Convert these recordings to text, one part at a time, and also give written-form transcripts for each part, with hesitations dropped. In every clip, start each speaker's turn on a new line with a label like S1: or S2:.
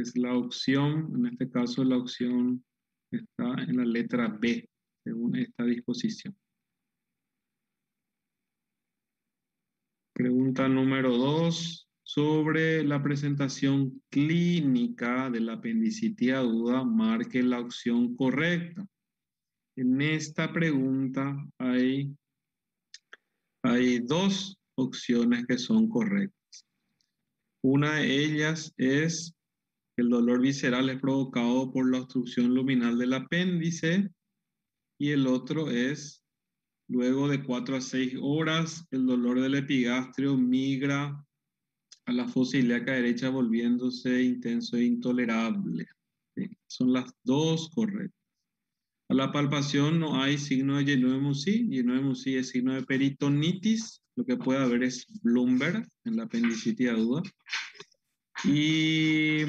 S1: es la opción, en este caso la opción está en la letra B, según esta disposición. Pregunta número 2. Sobre la presentación clínica de la apendicitis aguda, marque la opción correcta. En esta pregunta hay dos opciones que son correctas. Una de ellas es que el dolor visceral es provocado por la obstrucción luminal del apéndice y el otro es, luego de 4 a 6 horas, el dolor del epigastrio migra a la fosa ilíaca derecha volviéndose intenso e intolerable. Sí, son las dos correctas. A la palpación no hay signo de Genoude Musi. Genoude Musi es signo de peritonitis. Lo que puede haber es Bloomberg en la apendicitis aguda. Y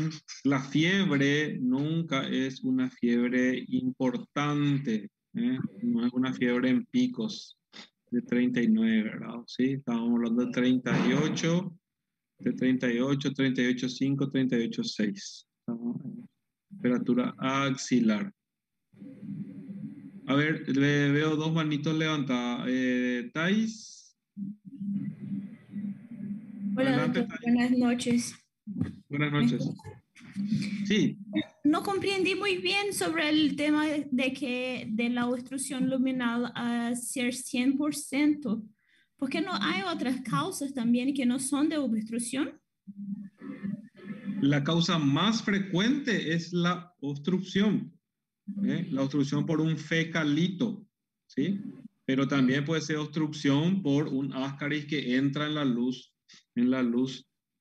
S1: la fiebre nunca es una fiebre importante, ¿eh? No es una fiebre en picos de 39 grados, ¿sí? Estábamos hablando de 38, de 38, 38,5, 38,6. Temperatura axilar. A ver, le veo dos manitos levantadas. Thais.
S2: Hola,
S1: Adelante,
S2: doctor.
S1: Thais.
S2: Buenas noches.
S1: Buenas noches. Sí.
S2: No comprendí muy bien sobre el tema de la obstrucción luminal a ser 100%, porque no hay otras causas también que no son de obstrucción.
S1: La causa más frecuente es la obstrucción, ¿eh? La obstrucción por un fecalito, ¿sí? Pero también puede ser obstrucción por un ascaris que entra en la luz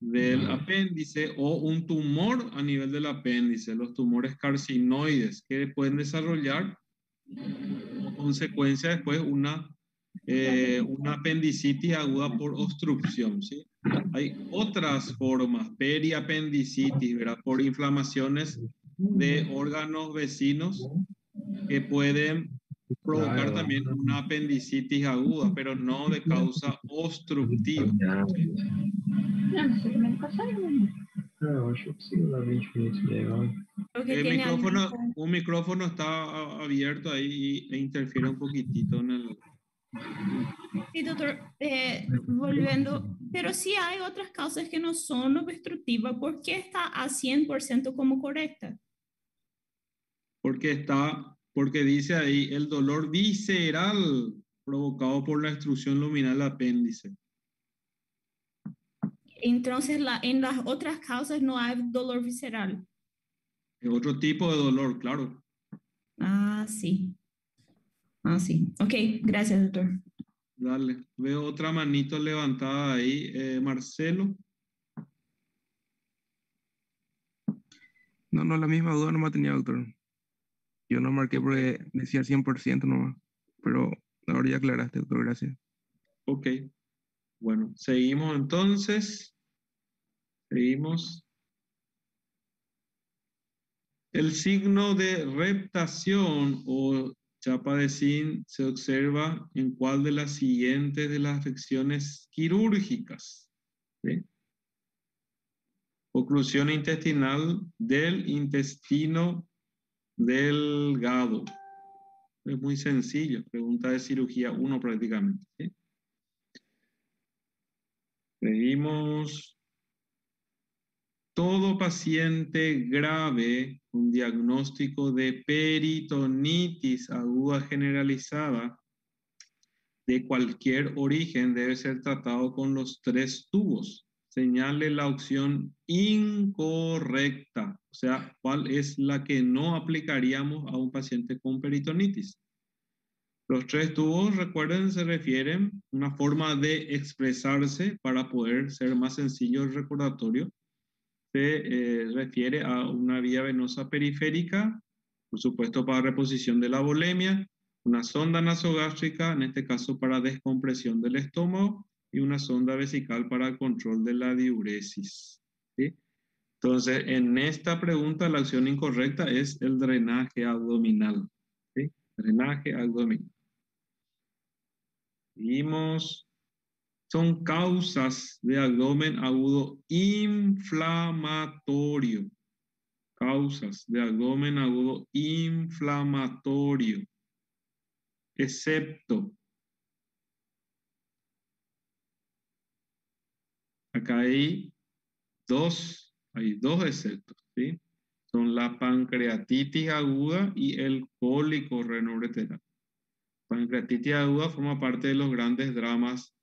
S1: del apéndice o un tumor a nivel del apéndice, los tumores carcinoides que pueden desarrollar como consecuencia después una apendicitis aguda por obstrucción, ¿sí? Hay otras formas, periapendicitis, ¿verdad? Por inflamaciones de órganos vecinos que pueden provocar también una apendicitis aguda, pero no de causa obstructiva, ¿sí?
S2: Lo que tiene
S1: Un micrófono está abierto ahí e interfiere un poquitito en el...
S2: sí, doctor, volviendo, pero sí hay otras causas que no son obstructivas. ¿Por qué está a 100% como correcta?
S1: Porque dice ahí el dolor visceral provocado por la obstrucción luminal del apéndice.
S2: Entonces, en las otras causas no hay dolor visceral.
S1: Es otro tipo de dolor, claro.
S2: Ah, sí. Ah, sí. Ok, gracias, doctor.
S1: Dale, veo otra manito levantada ahí. Marcelo.
S3: No, la misma duda no me tenía, doctor. Yo no marqué porque decía 100% nomás. Pero ahora ya aclaraste, doctor, gracias.
S1: Ok, bueno, seguimos entonces. Seguimos. El signo de reptación o chapa de zinc se observa en cuál de las siguientes de las afecciones quirúrgicas. ¿Sí? Oclusión intestinal del intestino delgado. Es muy sencillo, pregunta de cirugía 1 prácticamente. ¿Sí? Seguimos. Todo paciente grave con diagnóstico de peritonitis aguda generalizada de cualquier origen debe ser tratado con los 3 tubos. Señale la opción incorrecta, o sea, cuál es la que no aplicaríamos a un paciente con peritonitis. Los 3 tubos, recuerden, se refieren a una forma de expresarse para poder ser más sencillo el recordatorio. Se refiere a una vía venosa periférica, por supuesto para reposición de la volemia, una sonda nasogástrica, en este caso para descompresión del estómago, y una sonda vesical para el control de la diuresis. ¿Sí? Entonces, en esta pregunta la acción incorrecta es el drenaje abdominal. ¿Sí? Drenaje abdominal. Seguimos. Son causas de abdomen agudo inflamatorio. causas de abdomen agudo inflamatorio, excepto, acá hay dos exceptos, ¿sí? Son la pancreatitis aguda y el cólico renoureteral. Pancreatitis aguda forma parte de los grandes dramas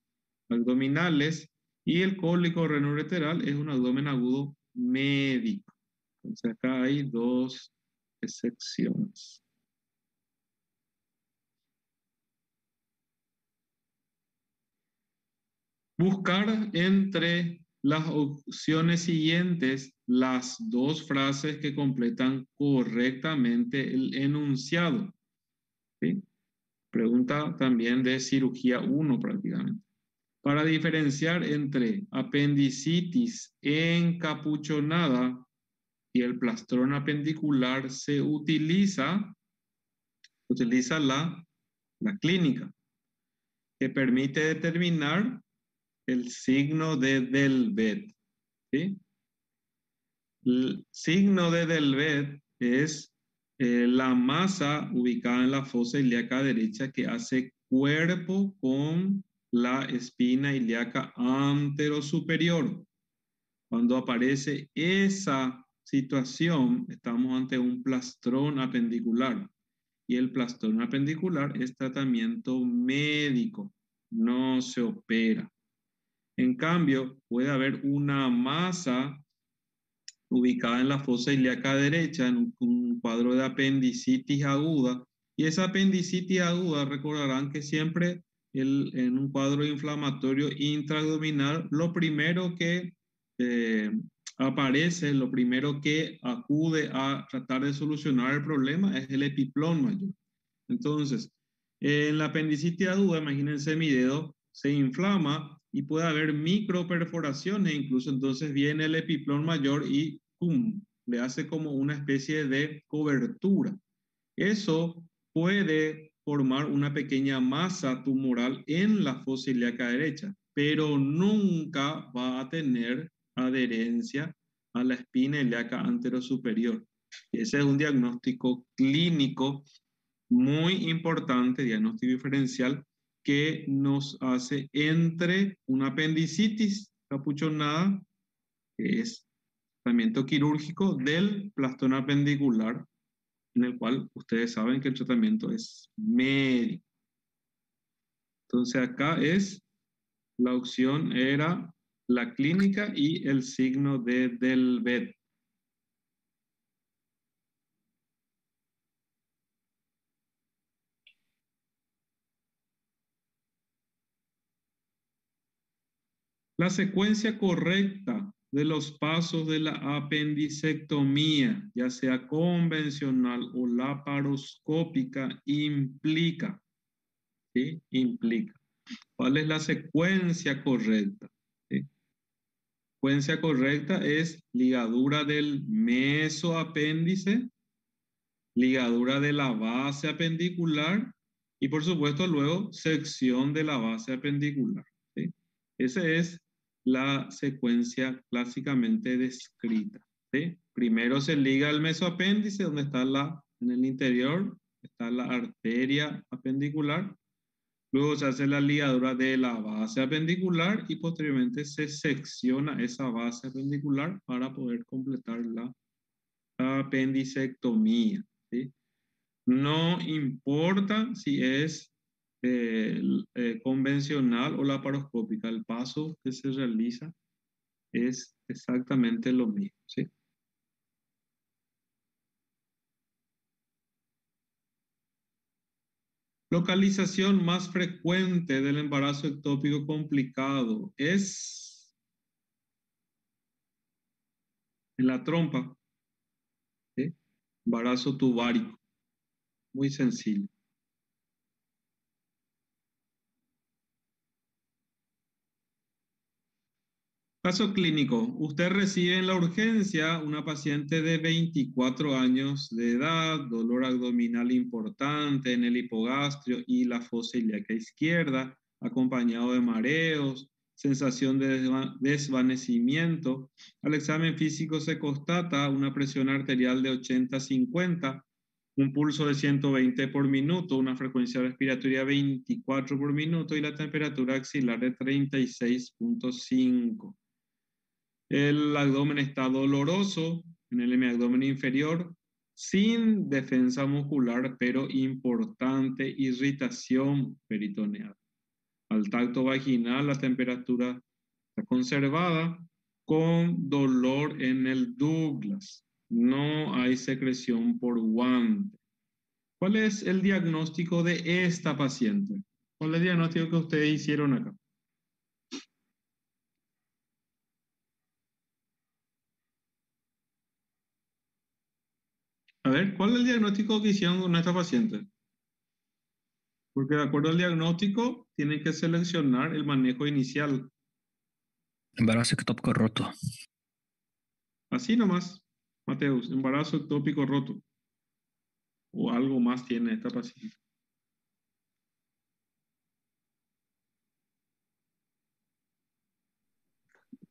S1: abdominales y el cólico renoureteral es un abdomen agudo médico. Entonces acá hay dos excepciones. Buscar entre las opciones siguientes las dos frases que completan correctamente el enunciado, ¿sí? Pregunta también de cirugía 1 prácticamente. Para diferenciar entre apendicitis encapuchonada y el plastrón apendicular se utiliza la clínica, que permite determinar el signo de Delvet, ¿sí? El signo de Delvet es la masa ubicada en la fosa ilíaca derecha que hace cuerpo con la espina ilíaca anterosuperior. Cuando aparece esa situación, estamos ante un plastrón apendicular. Y el plastrón apendicular es tratamiento médico, no se opera. En cambio, puede haber una masa ubicada en la fosa ilíaca derecha, en un cuadro de apendicitis aguda, y esa apendicitis aguda, recordarán que siempre en un cuadro inflamatorio intraabdominal, lo primero que aparece, lo primero que acude a tratar de solucionar el problema es el epiplón mayor. Entonces, en la apendicitis aguda, imagínense mi dedo, se inflama y puede haber microperforaciones, incluso entonces viene el epiplón mayor y ¡pum!, le hace como una especie de cobertura. Eso puede formar una pequeña masa tumoral en la fosa ilíaca derecha, pero nunca va a tener adherencia a la espina ilíaca anterosuperior. Ese es un diagnóstico clínico muy importante, diagnóstico diferencial, que nos hace entre una apendicitis capuchonada, que es tratamiento quirúrgico, del plastrón apendicular, en el cual ustedes saben que el tratamiento es médico. Entonces acá la opción era la clínica y el signo de Delvet. La secuencia correcta de los pasos de la apendicectomía, ya sea convencional o laparoscópica, implica, ¿sí? Implica. ¿Cuál es la secuencia correcta? ¿Sí? Secuencia correcta es ligadura del mesoapéndice, ligadura de la base apendicular y por supuesto luego sección de la base apendicular, ¿sí? Esa es la secuencia clásicamente descrita, ¿sí? Primero se liga el mesoapéndice, donde está en el interior, está la arteria apendicular. Luego se hace la ligadura de la base apendicular y posteriormente se secciona esa base apendicular para poder completar la apendicectomía, ¿sí? No importa si es convencional o laparoscópica, el paso que se realiza es exactamente lo mismo, ¿sí? Localización más frecuente del embarazo ectópico complicado es en la trompa, ¿sí? Embarazo tubárico, muy sencillo. Caso clínico. Usted recibe en la urgencia una paciente de 24 años de edad, dolor abdominal importante en el hipogastrio y la fosa ilíaca izquierda, acompañado de mareos, sensación de desvanecimiento. Al examen físico se constata una presión arterial de 80-50, un pulso de 120 por minuto, una frecuencia respiratoria 24 por minuto y la temperatura axilar de 36.5. El abdomen está doloroso en el hemiabdomen inferior, sin defensa muscular, pero importante irritación peritoneal. Al tacto vaginal, la temperatura está conservada, con dolor en el Douglas. No hay secreción por guante. ¿Cuál es el diagnóstico de esta paciente? ¿Cuál es el diagnóstico que ustedes hicieron acá? A ver, ¿cuál es el diagnóstico que hicieron con esta paciente? Porque de acuerdo al diagnóstico, tienen que seleccionar el manejo inicial.
S4: Embarazo ectópico roto.
S1: Así nomás, Mateus, embarazo ectópico roto. O algo más tiene esta paciente.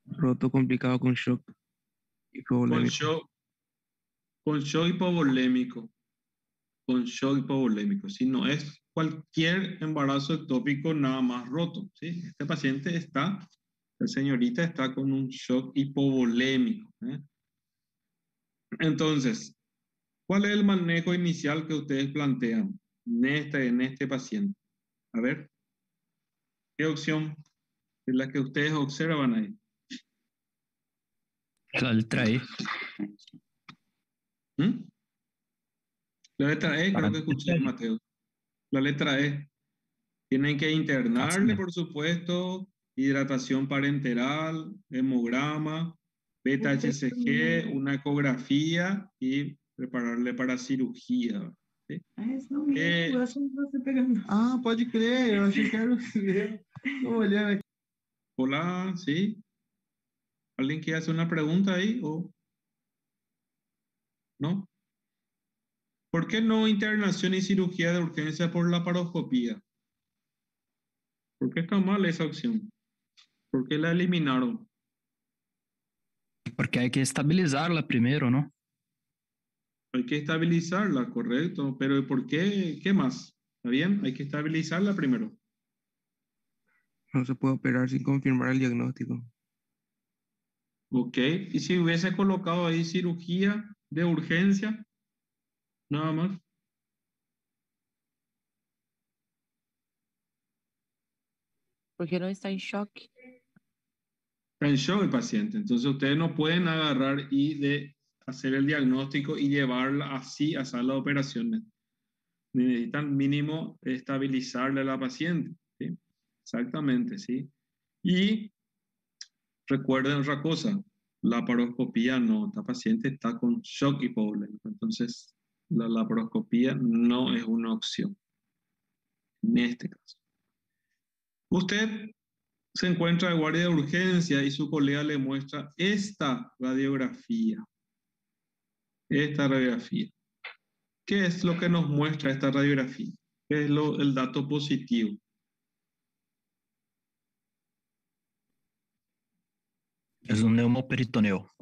S3: Roto complicado con shock
S1: Con
S3: hipovolémico.
S1: shock hipovolémico. Con shock hipovolémico. Si no es cualquier embarazo ectópico nada más roto. ¿Sí? Este paciente está, la señorita está con un shock hipovolémico. Entonces, ¿cuál es el manejo inicial que ustedes plantean en este paciente? A ver, ¿qué opción es la que ustedes observan ahí?
S4: La letra E.
S1: ¿Mm? La letra E, creo que escuché, Mateo. La letra E. Tienen que internarle, por supuesto, hidratación parenteral, hemograma, beta-HCG, una ecografía y prepararle para cirugía. ¿Sí? Ah, pode crer, eu achei que era o seu. Tô olhando aqui. Hola, ¿sí? ¿Alguien quiere hacer una pregunta ahí o no? ¿Por qué no internación y cirugía de urgencia por laparoscopía? ¿Por qué está mal esa opción? ¿Por qué la eliminaron?
S4: Porque hay que estabilizarla primero, ¿no?
S1: Hay que estabilizarla, correcto. Pero ¿por qué? ¿Qué más? ¿Está bien? Hay que estabilizarla primero.
S3: No se puede operar sin confirmar el diagnóstico.
S1: Ok. ¿Y si hubiese colocado ahí cirugía de urgencia? Nada más.
S5: Porque no está en shock.
S1: Está en shock el paciente. Entonces ustedes no pueden agarrar y de hacer el diagnóstico y llevarla así a sala de operaciones. Necesitan mínimo estabilizarle a la paciente. ¿Sí? Exactamente, ¿sí? Y recuerden otra cosa, la laparoscopía no, esta paciente está con shock hipovolémico, entonces la laparoscopía no es una opción en este caso. Usted se encuentra de guardia de urgencia y su colega le muestra esta radiografía. Esta radiografía. ¿Qué es lo que nos muestra esta radiografía? ¿Qué es el dato positivo?
S4: Es un neumoperitoneo.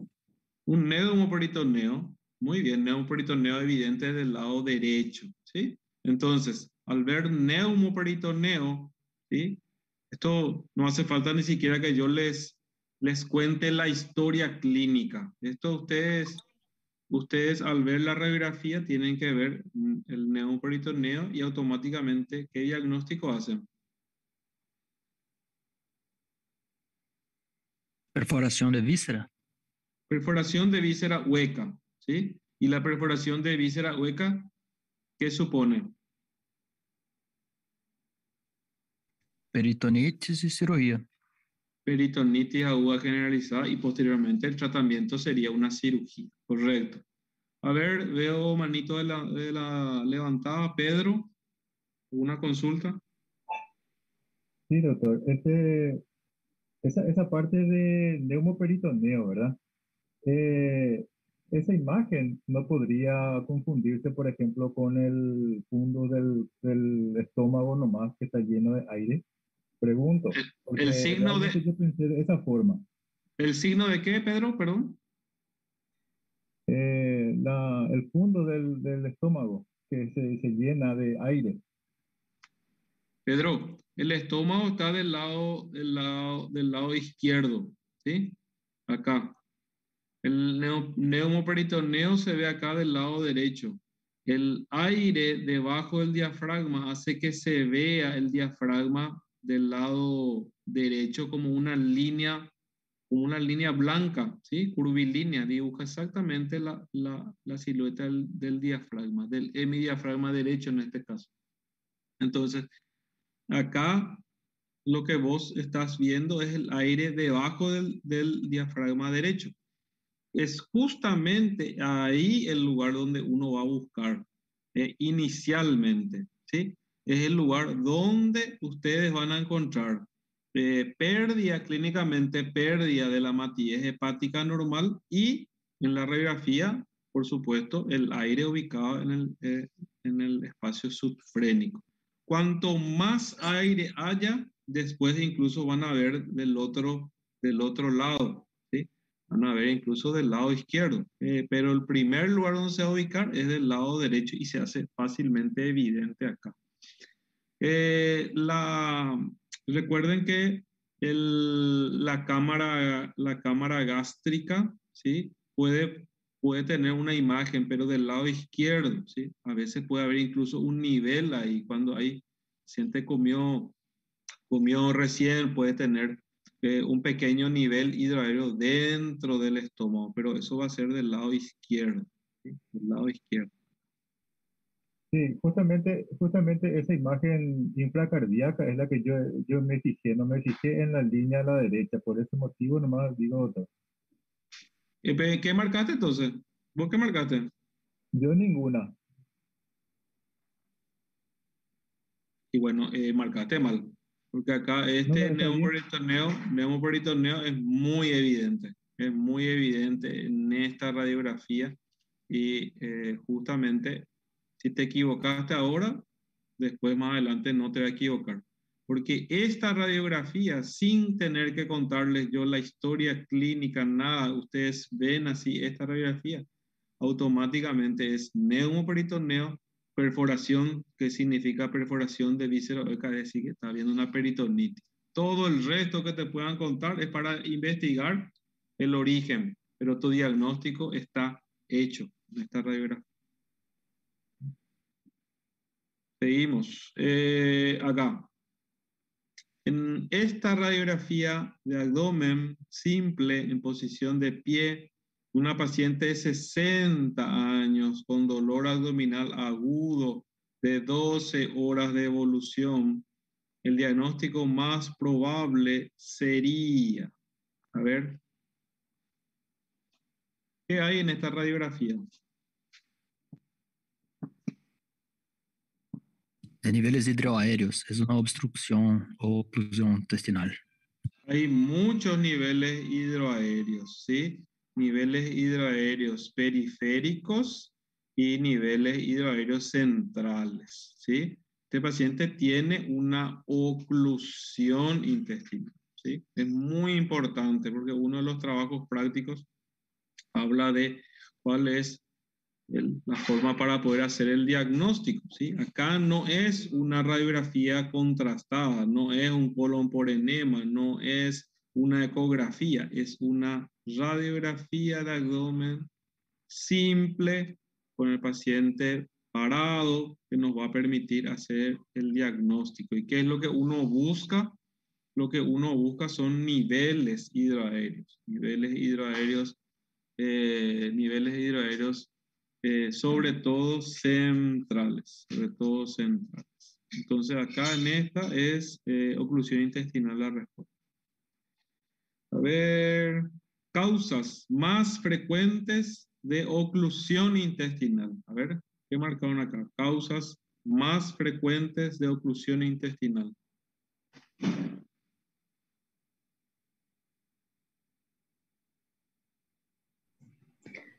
S1: Un neumoperitoneo, muy bien, neumoperitoneo evidente del lado derecho, ¿sí? Entonces, al ver neumoperitoneo, ¿sí? Esto no hace falta ni siquiera que yo les cuente la historia clínica. Esto ustedes al ver la radiografía tienen que ver el neumoperitoneo y automáticamente, ¿qué diagnóstico hacen?
S4: Perforación de víscera.
S1: Perforación de víscera hueca, ¿sí? Y la perforación de víscera hueca, ¿qué supone?
S4: Peritonitis y cirugía.
S1: Peritonitis aguda generalizada y posteriormente el tratamiento sería una cirugía, correcto. A ver, veo manito de la levantada. Pedro, ¿una consulta?
S6: Sí, doctor. Esa parte de neumoperitoneo, ¿verdad? Esa imagen no podría confundirse, por ejemplo, con el fondo del estómago nomás que está lleno de aire. Pregunto,
S1: El
S6: porque
S1: signo
S6: realmente
S1: de,
S6: yo pensé de esa forma.
S1: ¿el signo de qué, Pedro? Perdón.
S6: El fondo del estómago, que se llena de aire.
S1: Pedro, el estómago está del lado izquierdo, ¿sí? Acá. El neumoperitoneo se ve acá del lado derecho. El aire debajo del diafragma hace que se vea el diafragma del lado derecho como una línea blanca, ¿sí? Curvilínea, dibuja exactamente la silueta del diafragma, del hemidiafragma derecho en este caso. Entonces, acá lo que vos estás viendo es el aire debajo del diafragma derecho. Es justamente ahí el lugar donde uno va a buscar inicialmente, ¿sí? Es el lugar donde ustedes van a encontrar pérdida, clínicamente pérdida de la matidez hepática normal y en la radiografía, por supuesto, el aire ubicado en el espacio subfrénico. Cuanto más aire haya, después incluso van a ver del otro lado, ¿sí? Van a ver incluso del lado izquierdo, pero el primer lugar donde se va a ubicar es del lado derecho y se hace fácilmente evidente acá. Eh, la, recuerden que la cámara gástrica, ¿sí? Puede tener una imagen, pero del lado izquierdo, ¿sí? A veces puede haber incluso un nivel ahí, cuando hay paciente comió recién, puede tener un pequeño nivel hidroaéreo dentro del estómago, pero eso va a ser del lado izquierdo, ¿sí? Del lado izquierdo.
S6: Sí, justamente esa imagen infracardíaca es la que yo me fijé, no me fijé en la línea a la derecha, por ese motivo nomás digo, doctor.
S1: ¿Qué marcaste entonces? ¿Vos qué marcaste?
S6: Yo ninguna.
S1: Y bueno, marcaste mal, porque acá
S6: No, no,
S1: este
S6: está bien.
S1: neumoperitoneo es muy evidente en esta radiografía y justamente si te equivocaste ahora, después más adelante no te va a equivocar. Porque esta radiografía, sin tener que contarles yo la historia clínica, nada, ustedes ven así esta radiografía, automáticamente es neumoperitoneo, perforación, que significa perforación de víscera oca, es decir, que está habiendo una peritonitis. Todo el resto que te puedan contar es para investigar el origen, pero tu diagnóstico está hecho en esta radiografía. Seguimos. Acá. En esta radiografía de abdomen simple en posición de pie, una paciente de 60 años con dolor abdominal agudo de 12 horas de evolución, el diagnóstico más probable sería, a ver, ¿qué hay en esta radiografía?
S4: De niveles hidroaéreos, es una obstrucción o oclusión intestinal.
S1: Hay muchos niveles hidroaéreos, ¿sí? Niveles hidroaéreos periféricos y niveles hidroaéreos centrales, ¿sí? Este paciente tiene una oclusión intestinal, ¿sí? Es muy importante porque uno de los trabajos prácticos habla de cuál es la forma para poder hacer el diagnóstico, ¿sí? Acá no es una radiografía contrastada, no es un colon por enema, no es una ecografía, es una radiografía de abdomen simple con el paciente parado que nos va a permitir hacer el diagnóstico. ¿Y qué es lo que uno busca? Lo que uno busca son niveles hidroaéreos sobre todo centrales, sobre todo centrales. Entonces acá en esta es oclusión intestinal la respuesta. A ver, causas más frecuentes de oclusión intestinal. A ver, ¿qué marcaron acá? Causas más frecuentes de oclusión intestinal.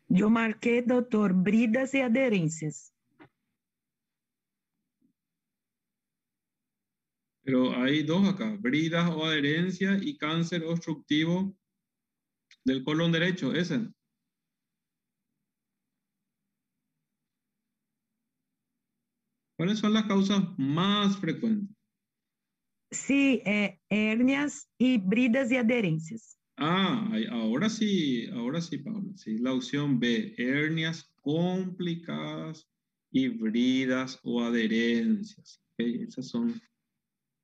S7: Eu marquei, doutor, bridas e aderências.
S1: Pero hay dos acá, bridas o adherencia y cáncer obstructivo del colon derecho, ese. ¿Cuáles son las causas más frecuentes?
S7: Sí, hernias y bridas y adherencias.
S1: Ahora sí, Paula. Sí, la opción B, hernias complicadas, híbridas o adherencias. ¿Ok? Esas son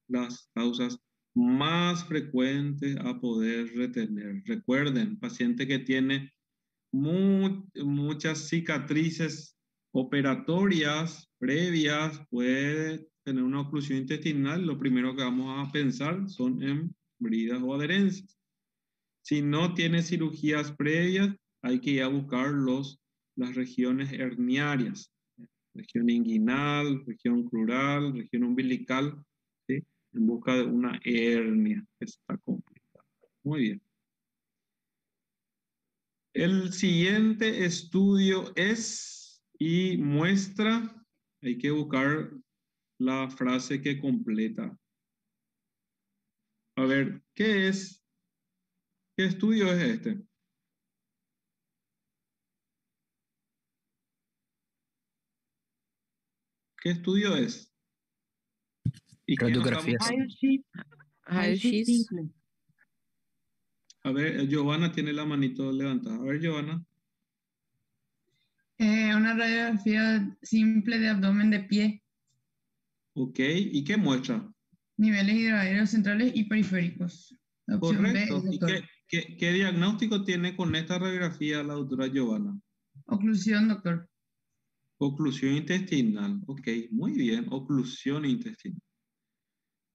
S1: las causas más frecuentes a poder retener. Recuerden, paciente que tiene muchas cicatrices operatorias previas puede tener una oclusión intestinal. Lo primero que vamos a pensar son en bridas o adherencias. Si no tiene cirugías previas, hay que ir a buscar las regiones herniarias, región inguinal, región crural, región umbilical, ¿sí? En busca de una hernia que está complicada. Muy bien. El siguiente estudio es y muestra, hay que buscar la frase que completa. A ver, ¿qué estudio es este? ¿Qué estudio es? ¿Y qué nos estamos?
S4: Radiografías.
S7: Raio-X, raio-X
S5: Raio-X.
S7: simple.
S1: A ver, Giovanna tiene la manito levantada. A ver, Giovanna.
S8: Una radiografía simple de abdomen de pie,
S1: Ok, ¿y qué muestra?
S8: niveles hidroaéreos centrales y periféricos. La opción B es
S1: Correcto. ¿Y
S8: doctor.
S1: qué diagnóstico tiene con esta radiografía la doctora Giovanna?
S8: Oclusión, doctor.
S1: Oclusión intestinal. Ok, muy bien, oclusión intestinal.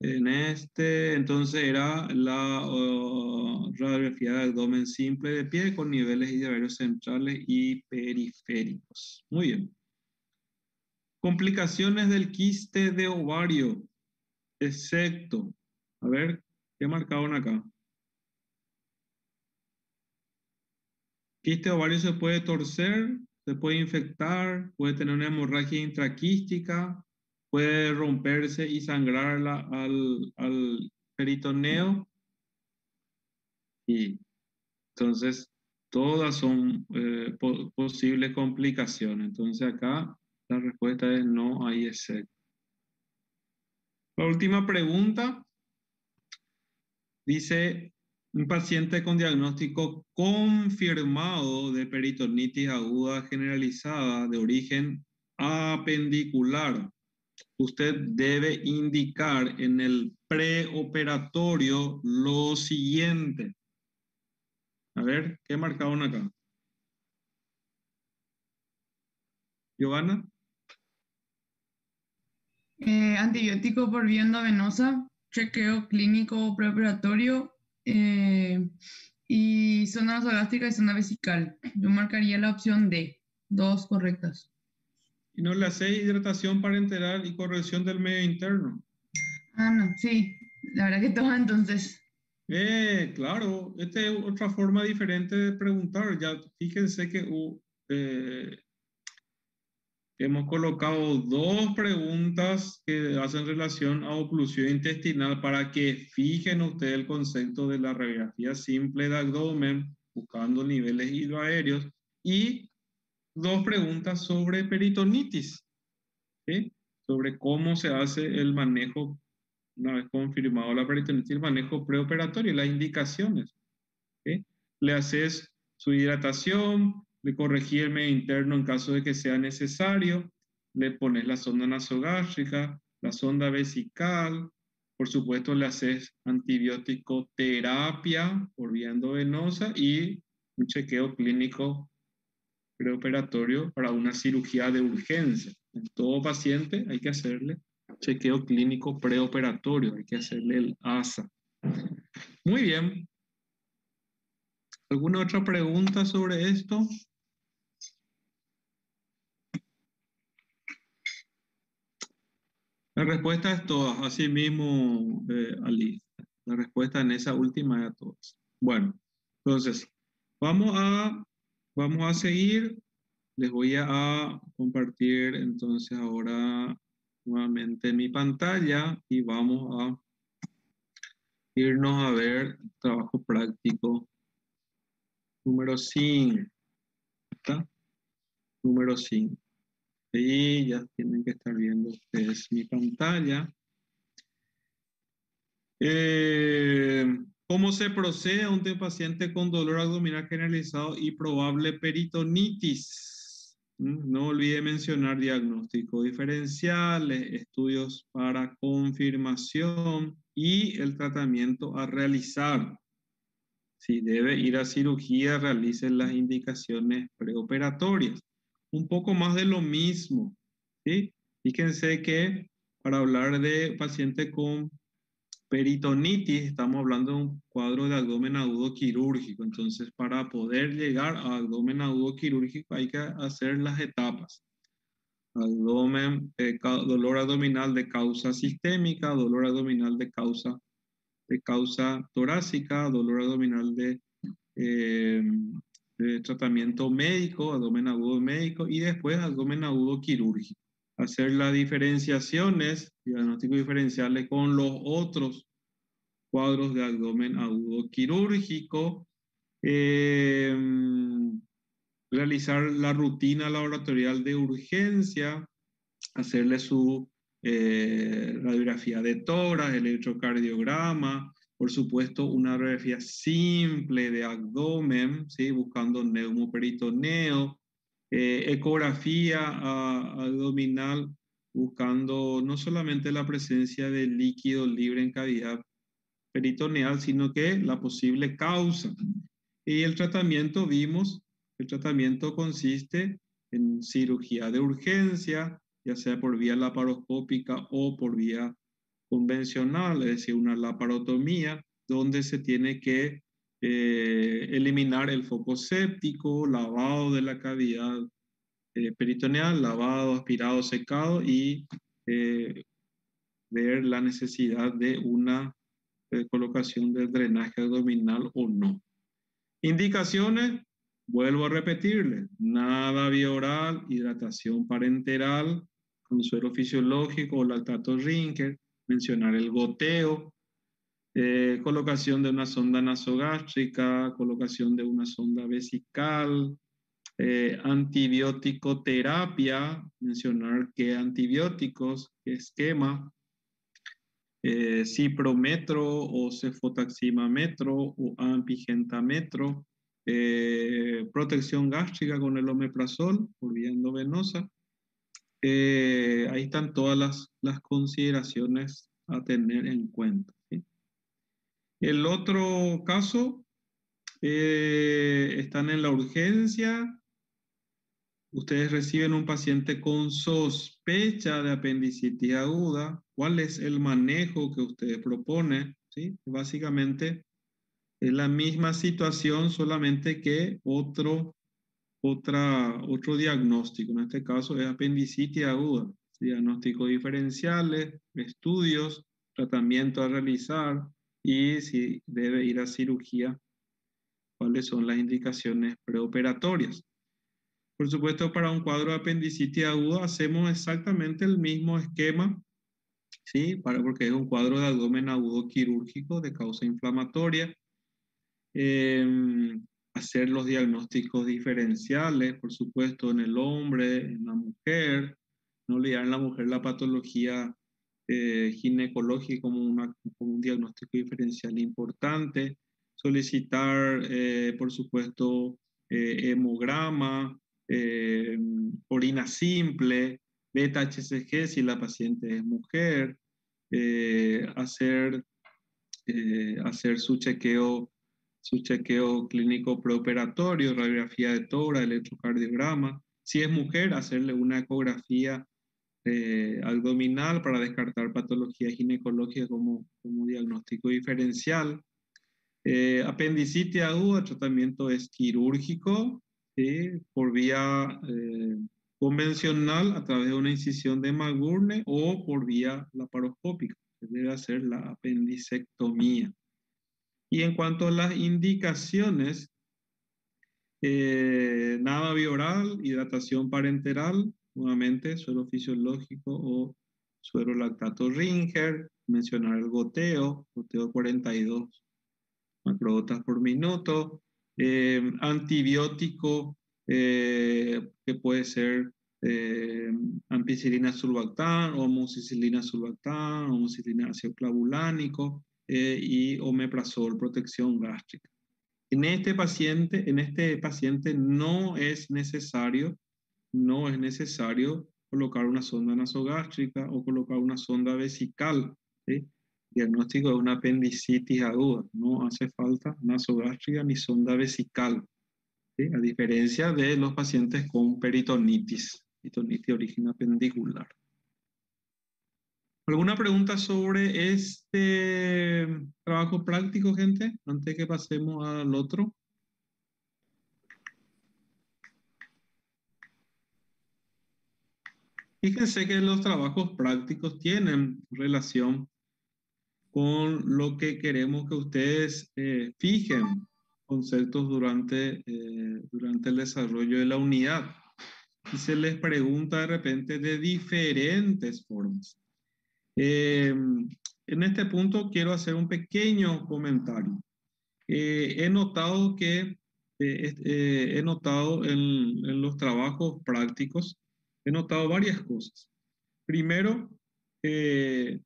S1: Entonces era la radiografía de abdomen simple de pie con niveles hidroaéreos centrales y periféricos. Muy bien. Complicaciones del quiste de ovario, excepto. A ver, ¿qué marcaron acá? Quiste ovario se puede torcer, se puede infectar, puede tener una hemorragia intraquística, puede romperse y sangrar al peritoneo. Y entonces, todas son posibles complicaciones. Entonces, acá la respuesta es no hay excepto. La última pregunta dice, un paciente con diagnóstico confirmado de peritonitis aguda generalizada de origen apendicular. Usted debe indicar en el preoperatorio lo siguiente. A ver, ¿qué marcaron acá? Giovanna.
S8: Antibiótico por vía endovenosa, chequeo clínico preoperatorio y zona nasogástrica y zona vesical. Yo marcaría la opción D, dos correctas.
S1: Y no le hace hidratación parenteral y corrección del medio interno.
S8: Ah, no, sí, la verdad que todas entonces.
S1: Claro, esta es otra forma diferente de preguntar. Ya fíjense que hemos colocado dos preguntas que hacen relación a oclusión intestinal para que fijen ustedes el concepto de la radiografía simple de abdomen, buscando niveles hidroaéreos, y dos preguntas sobre peritonitis, ¿sí? Sobre cómo se hace el manejo, una vez confirmado la peritonitis, el manejo preoperatorio, las indicaciones, ¿sí? Le haces su hidratación, le corregí el medio interno en caso de que sea necesario, le pones la sonda nasogástrica, la sonda vesical, por supuesto le haces antibiótico terapia por vía endovenosa y un chequeo clínico preoperatorio para una cirugía de urgencia. En todo paciente hay que hacerle chequeo clínico preoperatorio, hay que hacerle el ASA. Muy bien. ¿Alguna otra pregunta sobre esto? La respuesta es todas, así mismo, Ali. La respuesta en esa última es a todas. Bueno, entonces, vamos a seguir. Les voy a compartir entonces ahora nuevamente mi pantalla y vamos a irnos a ver trabajo práctico número 5. ¿Está? Número 5. Y ya tienen que estar viendo ustedes mi pantalla. ¿Cómo se procede ante un paciente con dolor abdominal generalizado y probable peritonitis? No olvide mencionar diagnóstico diferencial, estudios para confirmación y el tratamiento a realizar. Si debe ir a cirugía, realice las indicaciones preoperatorias. Un poco más de lo mismo, ¿sí? Fíjense que para hablar de paciente con peritonitis, estamos hablando de un cuadro de abdomen agudo quirúrgico. Entonces, para poder llegar a abdomen agudo quirúrgico hay que hacer las etapas. Dolor abdominal de causa sistémica, dolor abdominal de causa torácica, dolor abdominal de tratamiento médico, abdomen agudo médico y después abdomen agudo quirúrgico. Hacer las diferenciaciones, diagnósticos diferenciales con los otros cuadros de abdomen agudo quirúrgico, realizar la rutina laboratorial de urgencia, hacerle su radiografía de tórax, electrocardiograma, por supuesto una radiografía simple de abdomen, ¿sí? Buscando neumoperitoneo, ecografía abdominal, buscando no solamente la presencia de líquido libre en cavidad peritoneal, sino que la posible causa. Y el tratamiento, vimos, el tratamiento consiste en cirugía de urgencia, ya sea por vía laparoscópica o por vía convencional, es decir, una laparotomía, donde se tiene que eliminar el foco séptico, lavado de la cavidad peritoneal, lavado, aspirado, secado y ver la necesidad de una colocación de drenaje abdominal o no. Indicaciones, vuelvo a repetirle, nada vía oral, hidratación parenteral, consuelo fisiológico o lactato Rinker, mencionar el goteo, colocación de una sonda nasogástrica, colocación de una sonda vesical, antibiótico terapia, mencionar qué antibióticos, qué esquema, ciprometro o cefotaximametro o ampigentametro, protección gástrica con el omeprazol por vía endovenosa. Ahí están todas las consideraciones a tener en cuenta, ¿sí? El otro caso, están en la urgencia. Ustedes reciben un paciente con sospecha de apendicitis aguda. ¿Cuál es el manejo que ustedes proponen? ¿Sí? Básicamente es la misma situación, solamente que otro diagnóstico. En este caso es apendicitis aguda. Diagnósticos diferenciales, estudios, tratamiento a realizar y si debe ir a cirugía, cuáles son las indicaciones preoperatorias. Por supuesto, para un cuadro de apendicitis aguda hacemos exactamente el mismo esquema, ¿sí? Porque es un cuadro de abdomen agudo quirúrgico de causa inflamatoria. Hacer los diagnósticos diferenciales, por supuesto, en el hombre, en la mujer. No olvidar en la mujer la patología ginecológica como un diagnóstico diferencial importante. Solicitar, por supuesto, hemograma, orina simple, beta-HCG si la paciente es mujer, hacer su chequeo clínico preoperatorio, radiografía de tórax, electrocardiograma. Si es mujer, hacerle una ecografía abdominal para descartar patología ginecológica como diagnóstico diferencial. Apendicitis aguda, el tratamiento es quirúrgico, ¿sí? Por vía convencional a través de una incisión de Magurne o por vía laparoscópica. Se debe hacer la apendicectomía. Y en cuanto a las indicaciones, nada bioral, hidratación parenteral, nuevamente suelo fisiológico o suero-lactato Ringer, mencionar el goteo 42 macrogotas por minuto, antibiótico que puede ser ampicilina sulbactam, homoxicilina sulbactam, homoxicilina ácido clavulánico y omeprazol, protección gástrica. En este paciente no es necesario colocar una sonda nasogástrica o colocar una sonda vesical, ¿sí? Diagnóstico de una apendicitis aguda. No hace falta nasogástrica ni sonda vesical, ¿sí? A diferencia de los pacientes con peritonitis de origen apendicular. ¿Alguna pregunta sobre este trabajo práctico, gente? Antes que pasemos al otro. Fíjense que los trabajos prácticos tienen relación con lo que queremos que ustedes fijen conceptos durante el desarrollo de la unidad. Y se les pregunta de repente de diferentes formas. En este punto quiero hacer un pequeño comentario. He notado en los trabajos prácticos, he notado varias cosas. Primero, el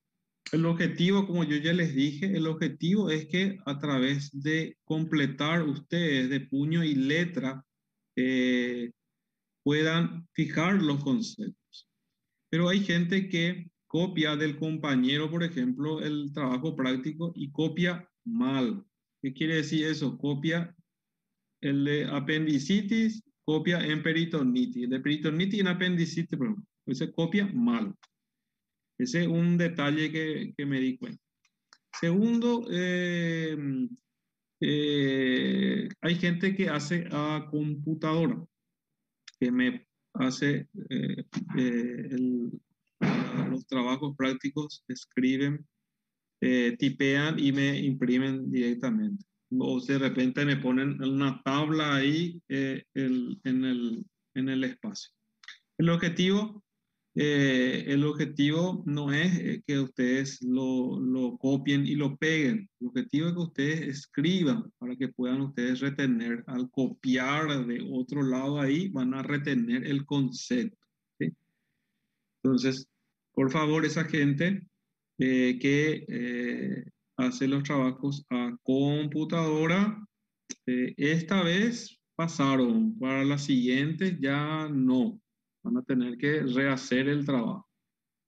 S1: objetivo, como yo ya les dije, el objetivo es que a través de completar ustedes de puño y letra puedan fijar los conceptos. Pero hay gente que copia del compañero, por ejemplo, el trabajo práctico y copia mal. ¿Qué quiere decir eso? Copia el de apendicitis, copia en peritonitis. El de peritonitis en apendicitis, por ejemplo. Ese copia mal. Ese es un detalle que me di cuenta. Segundo, hay gente que hace a computadora, que me hace los trabajos prácticos, escriben, tipean y me imprimen directamente. O de repente me ponen una tabla ahí en el espacio. El objetivo no es que ustedes lo copien y lo peguen. El objetivo es que ustedes escriban para que puedan ustedes retener. Al copiar de otro lado ahí, van a retener el concepto, ¿sí? Entonces, por favor, esa gente que hace los trabajos a computadora, esta vez pasaron, para las siguientes ya no. Van a tener que rehacer el trabajo.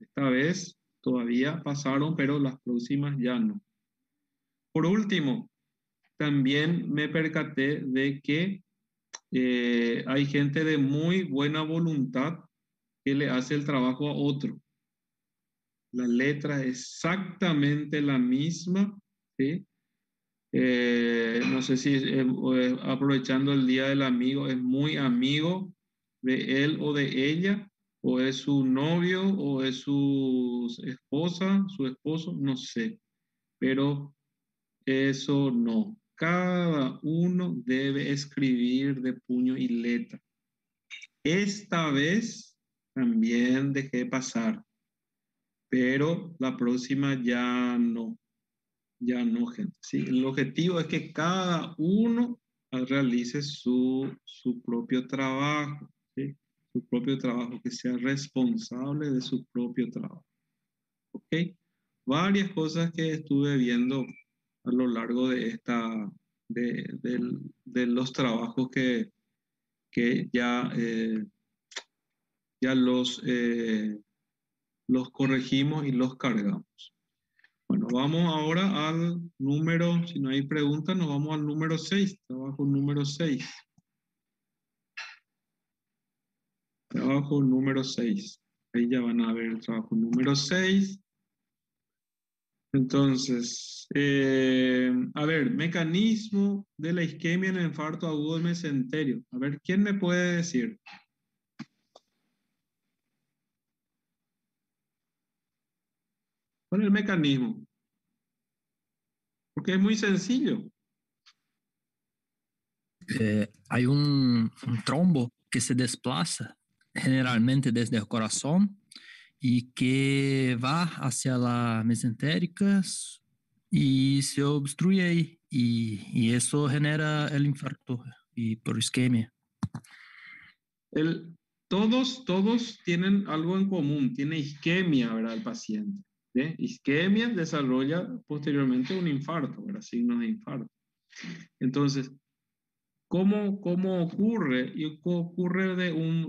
S1: Esta vez todavía pasaron, pero las próximas ya no. Por último, también me percaté de que hay gente de muy buena voluntad que le hace el trabajo a otro. La letra es exactamente la misma, ¿sí? No sé si aprovechando el Día del Amigo, es muy amigo de él o de ella, o es su novio, o es su esposa, su esposo, no sé. Pero eso no. Cada uno debe escribir de puño y letra. Esta vez también dejé pasar, pero la próxima ya no. Ya no, gente. ¿Sí? El objetivo es que cada uno realice su propio trabajo, ¿sí? Su propio trabajo, que sea responsable de su propio trabajo. ¿Ok? Varias cosas que estuve viendo a lo largo de de los trabajos que ya los corregimos y los cargamos. Bueno, vamos ahora al número, si no hay preguntas, nos vamos al número 6, trabajo número 6. Trabajo número 6. Ahí ya van a ver el trabajo número 6. Entonces, a ver, mecanismo de la isquemia en el infarto agudo del mesenterio. A ver, ¿quién me puede decir? ¿Cuál es el mecanismo? Porque es muy sencillo.
S4: Hay un trombo que se desplaza generalmente desde el corazón y que va hacia la mesentérica y se obstruye ahí y eso genera el infarto y por isquemia.
S1: Todos tienen algo en común, tiene isquemia, ¿verdad? El paciente. ¿Sí? Isquemia desarrolla posteriormente un infarto, ¿verdad? Signos de infarto. Entonces, ¿cómo ocurre? Y ocurre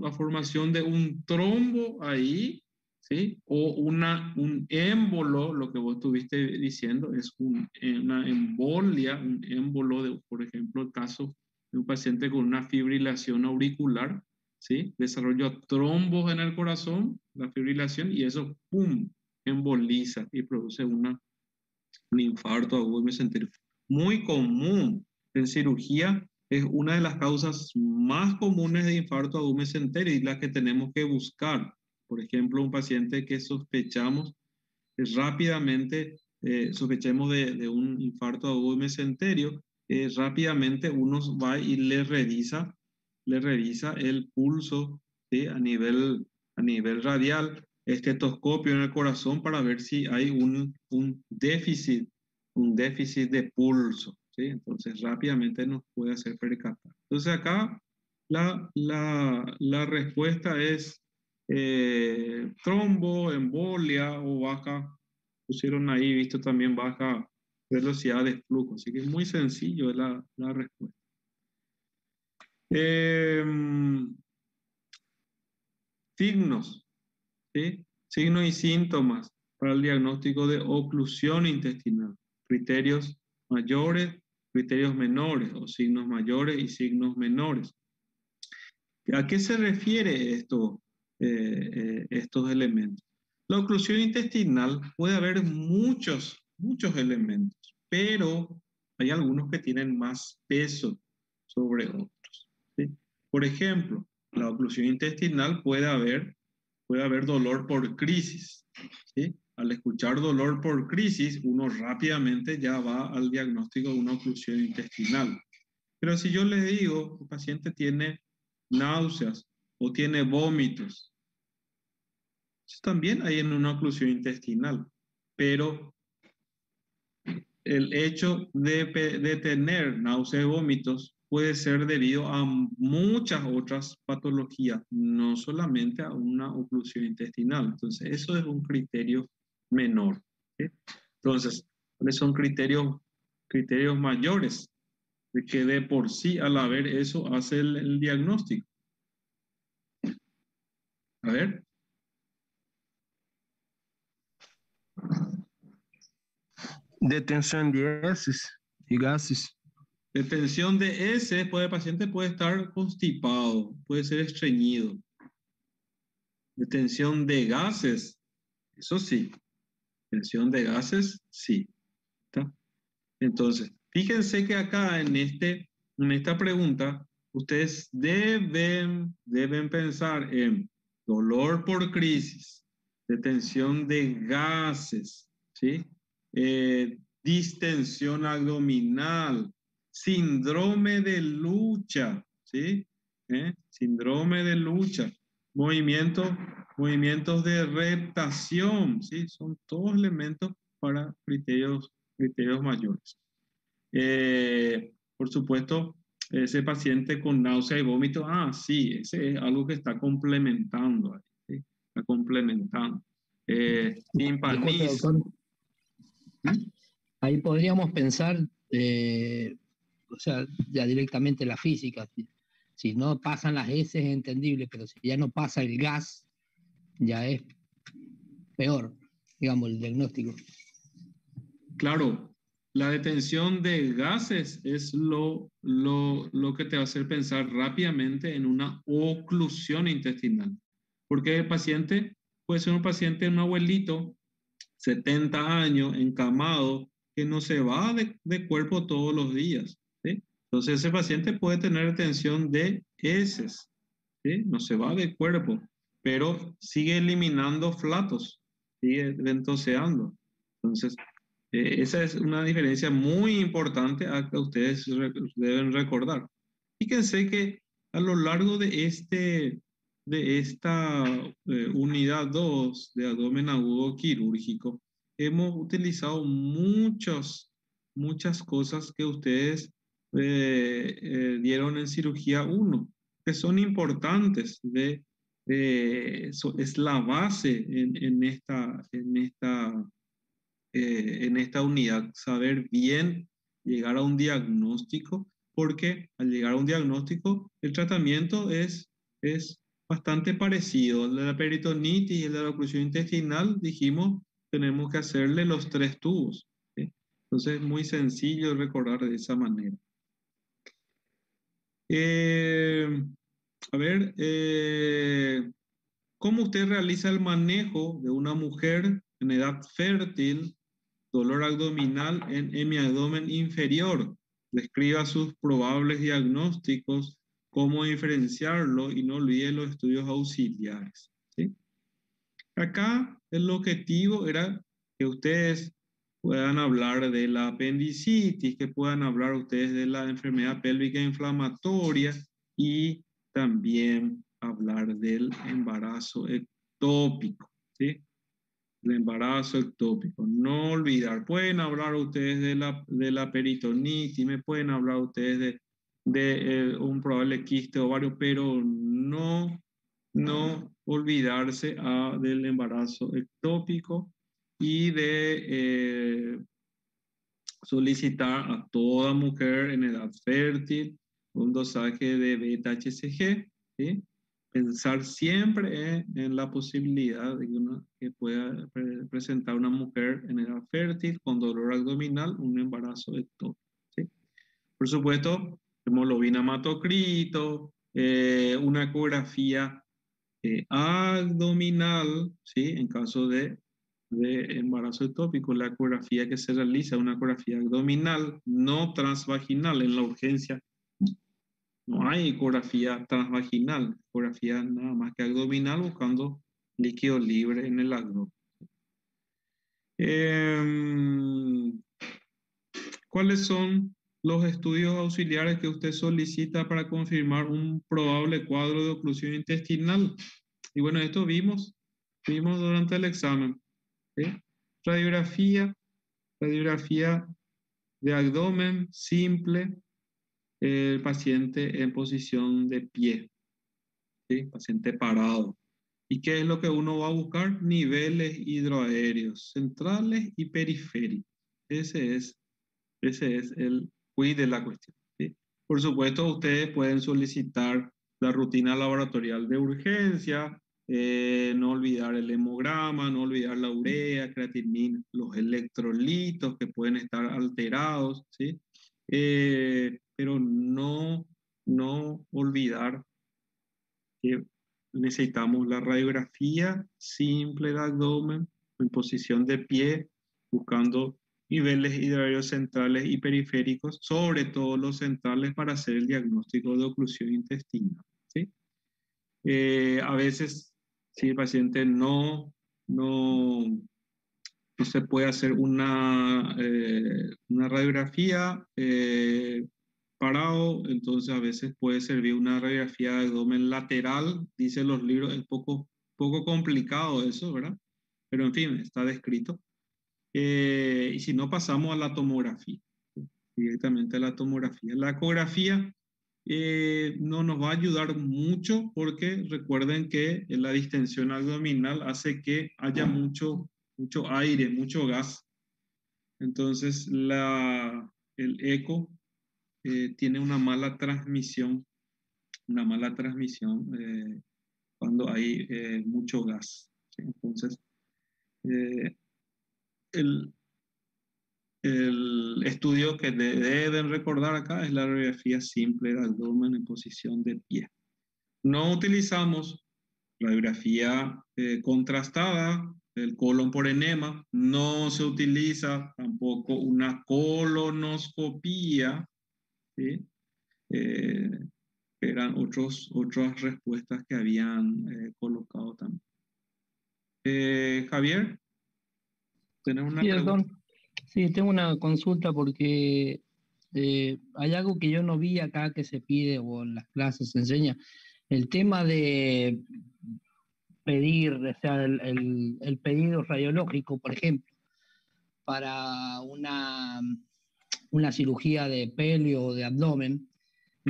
S1: la formación de un trombo ahí, ¿sí? O un émbolo, lo que vos estuviste diciendo, es una embolia, un émbolo, por ejemplo, el caso de un paciente con una fibrilación auricular, ¿sí? Desarrolló trombos en el corazón, la fibrilación, y eso, ¡pum!, emboliza y produce un infarto agudo mesentérico. Muy común en cirugía, es una de las causas más comunes de infarto agudo mesentérico y la que tenemos que buscar. Por ejemplo, un paciente que sospechamos rápidamente, sospechemos de un infarto agudo mesentérico, rápidamente uno va y le revisa el pulso, ¿sí? a nivel radial, estetoscopio en el corazón para ver si hay un déficit de pulso, ¿sí? Entonces rápidamente nos puede hacer percatar. Entonces acá la respuesta es trombo, embolia o baja, pusieron ahí, visto también baja velocidad de flujo, así que es muy sencillo la respuesta. Signos, ¿sí? Signos y síntomas para el diagnóstico de oclusión intestinal. Criterios mayores, criterios menores, o signos mayores y signos menores. ¿A qué se refiere estos elementos? La oclusión intestinal puede haber muchos elementos, pero hay algunos que tienen más peso sobre otros, ¿sí? Por ejemplo, la oclusión intestinal puede haber dolor por crisis, ¿sí? Al escuchar dolor por crisis, uno rápidamente ya va al diagnóstico de una oclusión intestinal. Pero si yo le digo, el paciente tiene náuseas o tiene vómitos, también hay en una oclusión intestinal, pero el hecho de tener náuseas y vómitos puede ser debido a muchas otras patologías, no solamente a una oclusión intestinal. Entonces, eso es un criterio menor, ¿sí? Entonces, ¿cuáles son criterios mayores? De que de por sí, al haber eso, hace el diagnóstico. A ver.
S3: Detención de heces y gases.
S1: Detención de heces, el paciente puede estar constipado, puede ser estreñido. Detención de gases, eso sí. Detención de gases, sí. ¿Está? Entonces, fíjense que acá en esta pregunta, ustedes deben pensar en dolor por crisis, detención de gases, ¿sí? Distensión abdominal, síndrome de lucha, ¿sí? Síndrome de lucha, movimientos de reptación, ¿sí? Son todos elementos para criterios mayores. Por supuesto, ese paciente con náusea y vómito, sí, ese es algo que está complementando ahí, ¿sí? Está complementando. Timpanismo.
S9: Ahí podríamos pensar, o sea, ya directamente la física. Si no pasan las heces es entendible, pero si ya no pasa el gas, ya es peor, digamos, el diagnóstico.
S1: Claro, la detención de gases es lo que te va a hacer pensar rápidamente en una oclusión intestinal. Porque el paciente puede ser un paciente, un abuelito, 70 años, encamado, que no se va de cuerpo todos los días, ¿sí? Entonces ese paciente puede tener detención de heces, ¿sí? No se va de cuerpo, pero sigue eliminando flatos, sigue ventoseando. Entonces, esa es una diferencia muy importante a que ustedes deben recordar. Fíjense que a lo largo de de esta unidad 2 de abdomen agudo quirúrgico, hemos utilizado muchas cosas que ustedes dieron en cirugía 1, que son importantes. Es la base en esta unidad, saber bien llegar a un diagnóstico, porque al llegar a un diagnóstico, el tratamiento es bastante parecido. El de la peritonitis y el de la oclusión intestinal, dijimos, tenemos que hacerle los 3 tubos, ¿sí? Entonces es muy sencillo recordar de esa manera. A ver, ¿cómo usted realiza el manejo de una mujer en edad fértil, dolor abdominal en hemiabdomen inferior? Describa sus probables diagnósticos, cómo diferenciarlo y no olvide los estudios auxiliares, ¿sí? Acá el objetivo era que ustedes puedan hablar de la apendicitis, que puedan hablar ustedes de la enfermedad pélvica inflamatoria y también hablar del embarazo ectópico, ¿sí? El embarazo ectópico. No olvidar, pueden hablar ustedes de la peritonitis, me pueden hablar ustedes de un probable quiste ovario, pero no olvidarse del embarazo ectópico y de solicitar a toda mujer en edad fértil un dosaje de beta-HCG, ¿sí? Pensar siempre en la posibilidad de que pueda presentar una mujer en edad fértil con dolor abdominal, un embarazo ectópico, ¿sí? Por supuesto, hemoglobina hematocrito, una ecografía abdominal, ¿sí? En caso de embarazo ectópico, la ecografía que se realiza es una ecografía abdominal, no transvaginal. En la urgencia no hay ecografía transvaginal, ecografía nada más que abdominal buscando líquido libre en el abdomen. ¿Cuáles son los estudios auxiliares que usted solicita para confirmar un probable cuadro de oclusión intestinal? Y bueno, esto vimos durante el examen, ¿sí? Radiografía de abdomen simple, el paciente en posición de pie, ¿sí? Paciente parado. ¿Y qué es lo que uno va a buscar? Niveles hidroaéreos, centrales y periféricos. Ese es el quid de la cuestión, ¿sí? Por supuesto, ustedes pueden solicitar la rutina laboratorial de urgencia, no olvidar el hemograma, no olvidar la urea, creatinina, los electrolitos que pueden estar alterados, ¿sí? Pero no olvidar que necesitamos la radiografía simple del abdomen en posición de pie, buscando niveles hidroaéreos centrales y periféricos, sobre todo los centrales, para hacer el diagnóstico de oclusión intestinal, ¿sí? A veces, si el paciente no se puede hacer una radiografía parado, entonces a veces puede servir una radiografía de abdomen lateral, dicen los libros, es poco complicado eso, ¿verdad? Pero en fin, está descrito. Y si no, pasamos a la tomografía, directamente a la tomografía. La ecografía no nos va a ayudar mucho porque recuerden que la distensión abdominal hace que haya mucho aire, mucho gas. Entonces el eco tiene una mala transmisión cuando hay mucho gas, ¿sí? Entonces, el estudio que deben recordar acá es la radiografía simple del abdomen en posición de pie. No utilizamos radiografía contrastada del colon por enema, no se utiliza tampoco una colonoscopía, ¿sí? Eran otras respuestas que habían colocado también. Javier, ¿tenés una
S9: Sí,
S1: pregunta?
S9: doctor. Sí, tengo una consulta porque hay algo que yo no vi acá que se pide o en las clases se enseña. El tema de pedir, o sea, el pedido radiológico, por ejemplo, para una cirugía de pelio o de abdomen,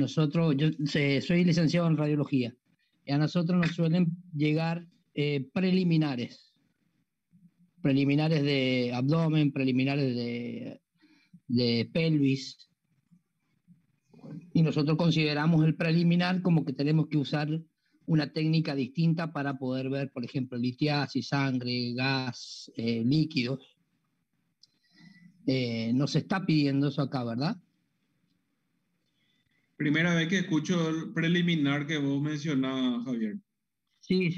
S9: soy licenciado en radiología, y a nosotros nos suelen llegar preliminares de abdomen, preliminares de pelvis, y nosotros consideramos el preliminar como que tenemos que usar una técnica distinta para poder ver, por ejemplo, litiasis, sangre, gas, líquidos. Nos está pidiendo eso acá, ¿verdad?
S1: Primera vez que escucho el preliminar que vos mencionabas, Javier.
S9: Sí,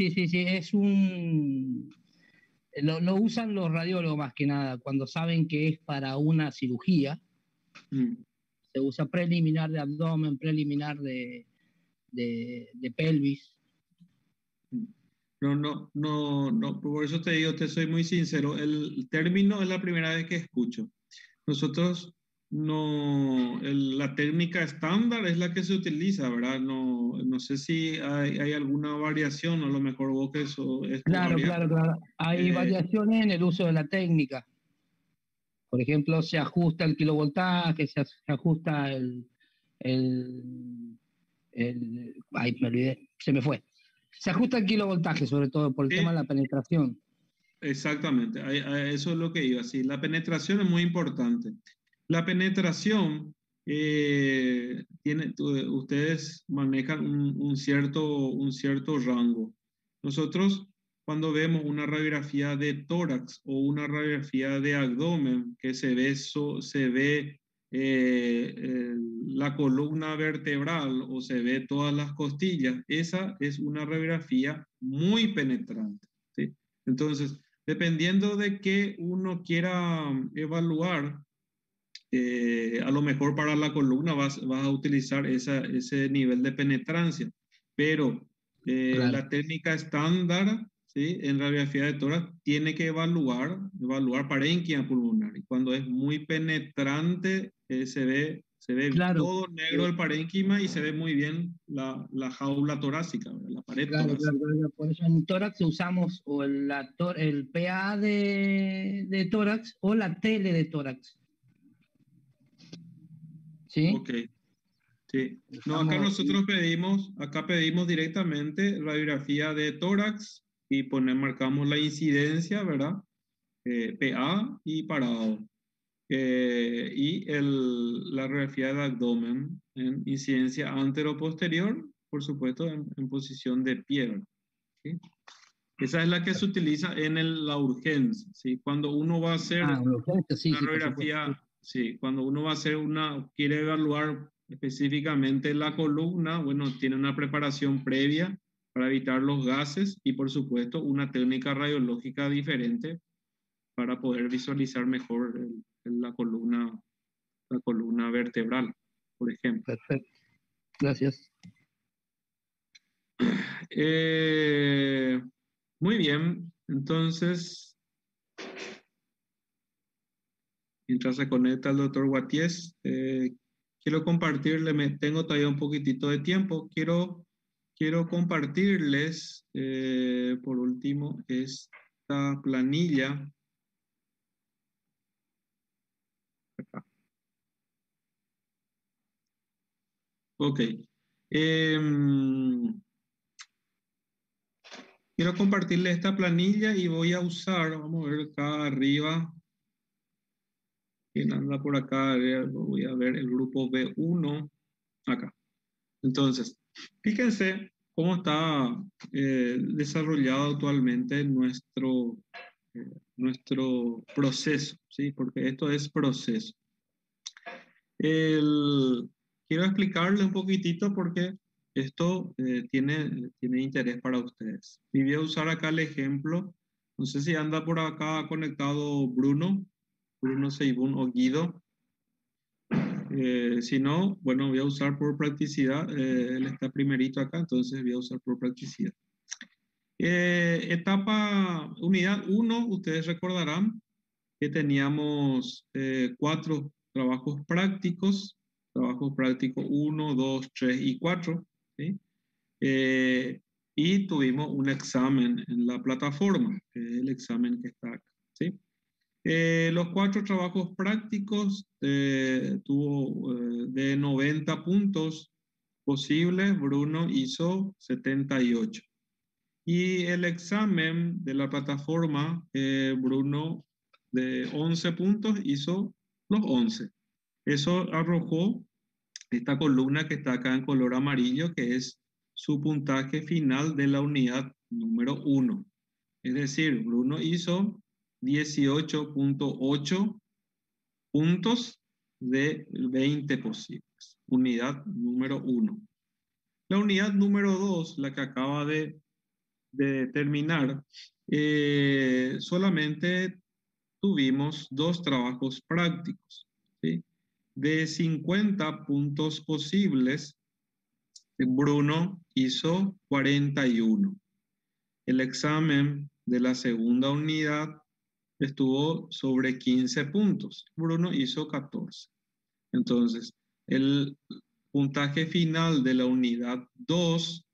S9: lo usan los radiólogos más que nada, cuando saben que es para una cirugía. Se usa preliminar de abdomen, preliminar de pelvis.
S1: No, por eso te digo, te soy muy sincero, el término es la primera vez que escucho. Nosotros la técnica estándar es la que se utiliza, ¿verdad? No sé si hay alguna variación, a lo mejor vos que eso es tu
S9: Claro.
S1: área.
S9: Hay variaciones en el uso de la técnica. Por ejemplo, se ajusta el kilovoltaje, se ajusta ay, me olvidé, se me fue. Se ajusta el kilovoltaje, sobre todo por el tema de la penetración.
S1: Exactamente, eso es lo que iba a decir. La penetración es muy importante. La penetración ustedes manejan un cierto rango. Nosotros, cuando vemos una radiografía de tórax o una radiografía de abdomen, que se ve la columna vertebral o se ve todas las costillas, esa es una radiografía muy penetrante, ¿sí? Entonces, dependiendo de qué uno quiera evaluar, a lo mejor para la columna vas a utilizar ese nivel de penetrancia, pero
S9: Claro.
S1: la técnica estándar, ¿sí? En radiografía de tórax tiene que evaluar parénquima pulmonar, y cuando es muy penetrante se ve
S9: Claro.
S1: todo negro el parénquima y se ve muy bien la jaula torácica, ¿verdad? La pared torácica.
S9: Claro. Por eso en tórax usamos o el PA de tórax o la tele de tórax. ¿Sí?
S1: Ok. Sí. No, acá nosotros pedimos directamente radiografía de tórax y marcamos la incidencia, ¿verdad? PA y parado. Y la radiografía de abdomen en incidencia antero-posterior, por supuesto, en posición de pie, ¿verdad? ¿Sí? Esa es la que se utiliza en la urgencia, ¿sí? Cuando uno va a hacer
S9: una
S1: radiografía, sí, cuando uno va a hacer quiere evaluar específicamente la columna, bueno, tiene una preparación previa para evitar los gases y, por supuesto, una técnica radiológica diferente para poder visualizar mejor la columna vertebral, por ejemplo.
S9: Perfecto. Gracias.
S1: Muy bien, entonces, mientras se conecta el doctor Guatiés, quiero compartirle, tengo todavía un poquitito de tiempo, quiero compartirles, por último, esta planilla. Acá. Ok. Quiero compartirles esta planilla y voy a usar, vamos a ver acá arriba, ¿quién anda por acá? Voy a ver el grupo B1, acá. Entonces, fíjense cómo está desarrollado actualmente nuestro proceso, ¿sí? Porque esto es proceso. Quiero explicarles un poquitito porque esto tiene interés para ustedes. Y voy a usar acá el ejemplo, no sé si anda por acá conectado Bruno Seibún o Guido. Si no, bueno, voy a usar por practicidad, él está primerito acá, entonces voy a usar por practicidad. Unidad 1, ustedes recordarán que teníamos 4 trabajos prácticos 1, 2, 3 y 4. y tuvimos un examen en la plataforma, que es el examen que está acá, ¿sí? Los 4 trabajos prácticos tuvo de 90 puntos posibles, Bruno hizo 78. Y el examen de la plataforma, Bruno, de 11 puntos, hizo los 11. Eso arrojó esta columna que está acá en color amarillo, que es su puntaje final de la unidad número 1. Es decir, Bruno hizo 18.8 puntos de 20 posibles. Unidad número 1. La unidad número 2, la que acaba de terminar, solamente tuvimos 2 trabajos prácticos, ¿sí? De 50 puntos posibles, Bruno hizo 41. El examen de la segunda unidad estuvo sobre 15 puntos. Bruno hizo 14. Entonces, el puntaje final de la unidad 2,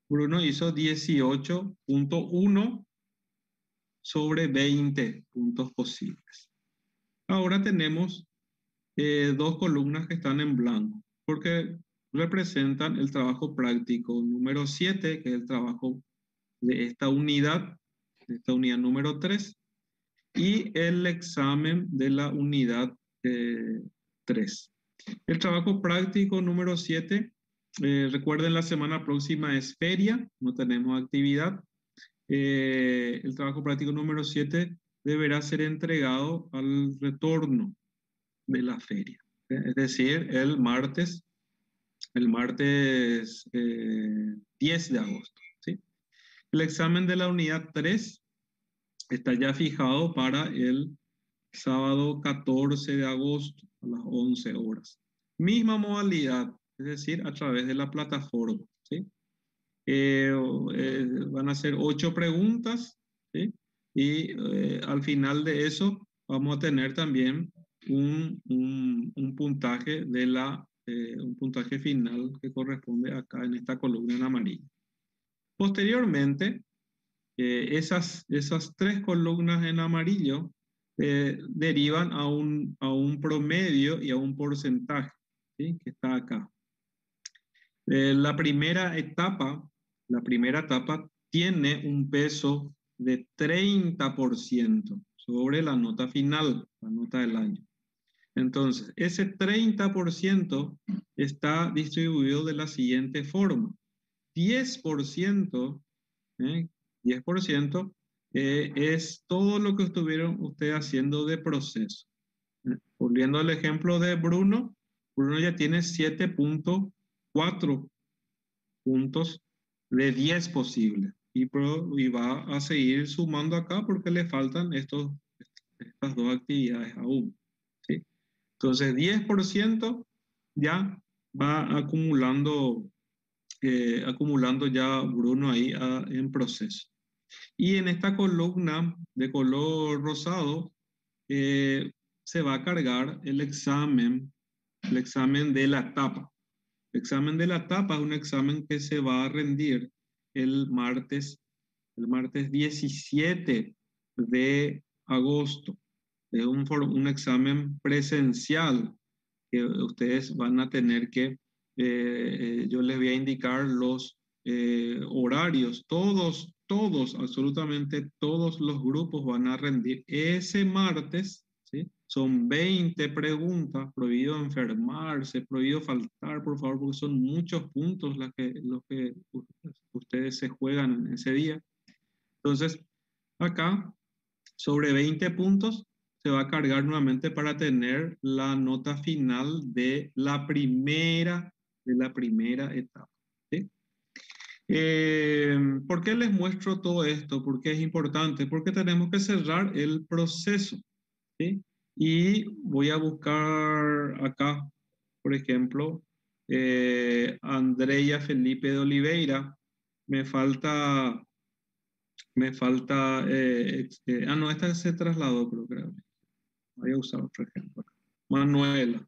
S1: Bruno hizo 18.1 sobre 20 puntos posibles. Ahora tenemos 2 columnas que están en blanco, porque representan el trabajo práctico número 7, que es el trabajo de esta unidad número 3, y el examen de la unidad 3. El trabajo práctico número 7, recuerden, la semana próxima es feria, no tenemos actividad. El trabajo práctico número 7 deberá ser entregado al retorno de la feria, es decir, el martes 10 de agosto. ¿Sí? El examen de la unidad 3 está ya fijado para el sábado 14 de agosto a las 11 horas. Misma modalidad, es decir, a través de la plataforma. ¿Sí? Van a ser 8 preguntas, ¿sí? Y al final de eso vamos a tener también un puntaje un puntaje final que corresponde acá en esta columna en amarillo. Posteriormente, esas 3 columnas en amarillo derivan a un promedio y a un porcentaje, ¿sí? Que está acá. La primera etapa tiene un peso de 30% sobre la nota final, la nota del año. Entonces, ese 30% está distribuido de la siguiente forma. 10%, 10% es todo lo que estuvieron ustedes haciendo de proceso. Volviendo al ejemplo de Bruno, Bruno ya tiene 7.4 puntos de 10 posibles y va a seguir sumando acá porque le faltan estas 2 actividades aún. ¿Sí? Entonces 10% ya va acumulando ya Bruno ahí en proceso. Y en esta columna de color rosado se va a cargar el examen de la etapa. El examen de la etapa es un examen que se va a rendir el martes 17 de agosto. Es un examen presencial que ustedes van a tener que, yo les voy a indicar los horarios. Todos, absolutamente todos los grupos van a rendir ese martes, ¿sí? Son 20 preguntas, prohibido enfermarse, prohibido faltar, por favor, porque son muchos puntos los que ustedes se juegan en ese día. Entonces, acá, sobre 20 puntos, se va a cargar nuevamente para tener la nota final de la primera etapa. ¿Sí? ¿Por qué les muestro todo esto? Porque es importante, porque tenemos que cerrar el proceso. ¿Sí? Y voy a buscar acá, por ejemplo, Andrea Felipe de Oliveira. Me falta, no, esta se trasladó, creo. Voy a usar otro ejemplo. Manuela.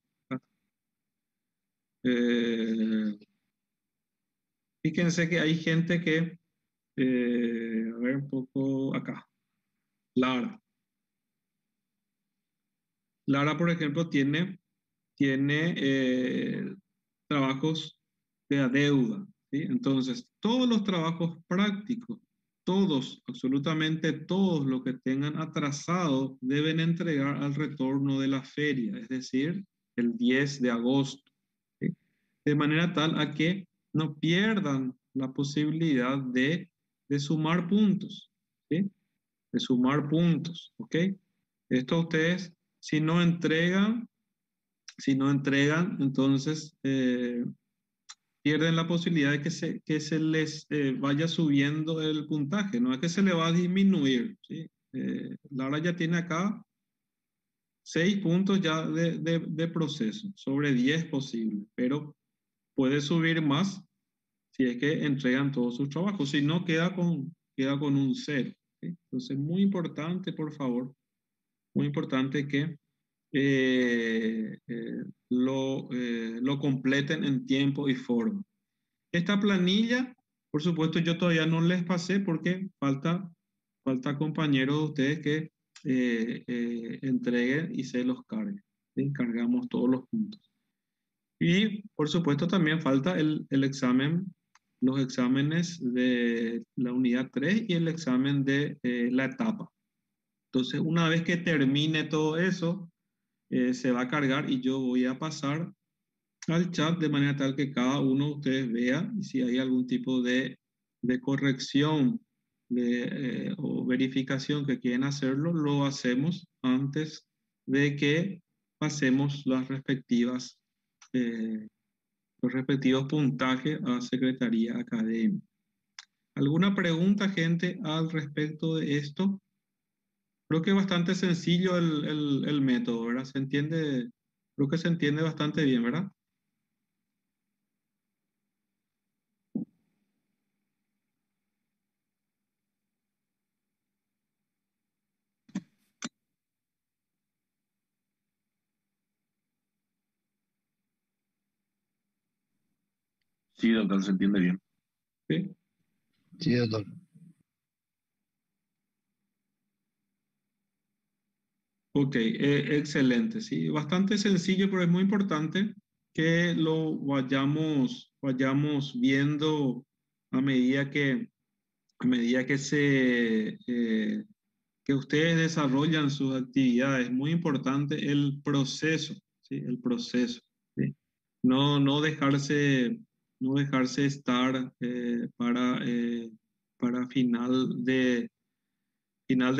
S1: Fíjense que hay gente que, a ver un poco acá, Lara. Lara, por ejemplo, tiene trabajos de deuda, ¿sí? Entonces, todos los trabajos prácticos, todos, absolutamente todos los que tengan atrasado, deben entregar al retorno de la feria, es decir, el 10 de agosto, ¿sí? De manera tal a que no pierdan la posibilidad de sumar puntos, ¿sí? De sumar puntos, ¿ok? Esto ustedes, si no entregan, si no entregan, entonces pierden la posibilidad de que se les vaya subiendo el puntaje, no es que se le va a disminuir, ¿sí? Laura ya tiene acá 6 puntos ya de proceso, sobre 10 posibles, pero puede subir más si es que entregan todos sus trabajos, si no queda con un 0, ¿sí? Entonces, muy importante, por favor, muy importante que lo completen en tiempo y forma. Esta planilla, por supuesto, yo todavía no les pasé porque falta compañeros de ustedes que entreguen y se los carguen. ¿Sí? Cargamos todos los puntos. Y, por supuesto, también falta el examen, los exámenes de la unidad 3 y el examen de la etapa. Entonces, una vez que termine todo eso, se va a cargar y yo voy a pasar al chat de manera tal que cada uno de ustedes vea y si hay algún tipo de corrección o verificación que quieren hacerlo, lo hacemos antes de que pasemos los respectivos puntajes a Secretaría Académica. ¿Alguna pregunta, gente, al respecto de esto? Creo que es bastante sencillo el método, ¿verdad? Se entiende, creo que se entiende bastante bien, ¿verdad?
S10: Sí, doctor, se entiende bien.
S1: ¿Sí?
S9: Sí, doctor.
S1: Ok, excelente, sí. Bastante sencillo, pero es muy importante que lo vayamos viendo a medida que ustedes desarrollan sus actividades. Es muy importante el proceso, ¿sí? El proceso, ¿sí? No dejarse estar para final de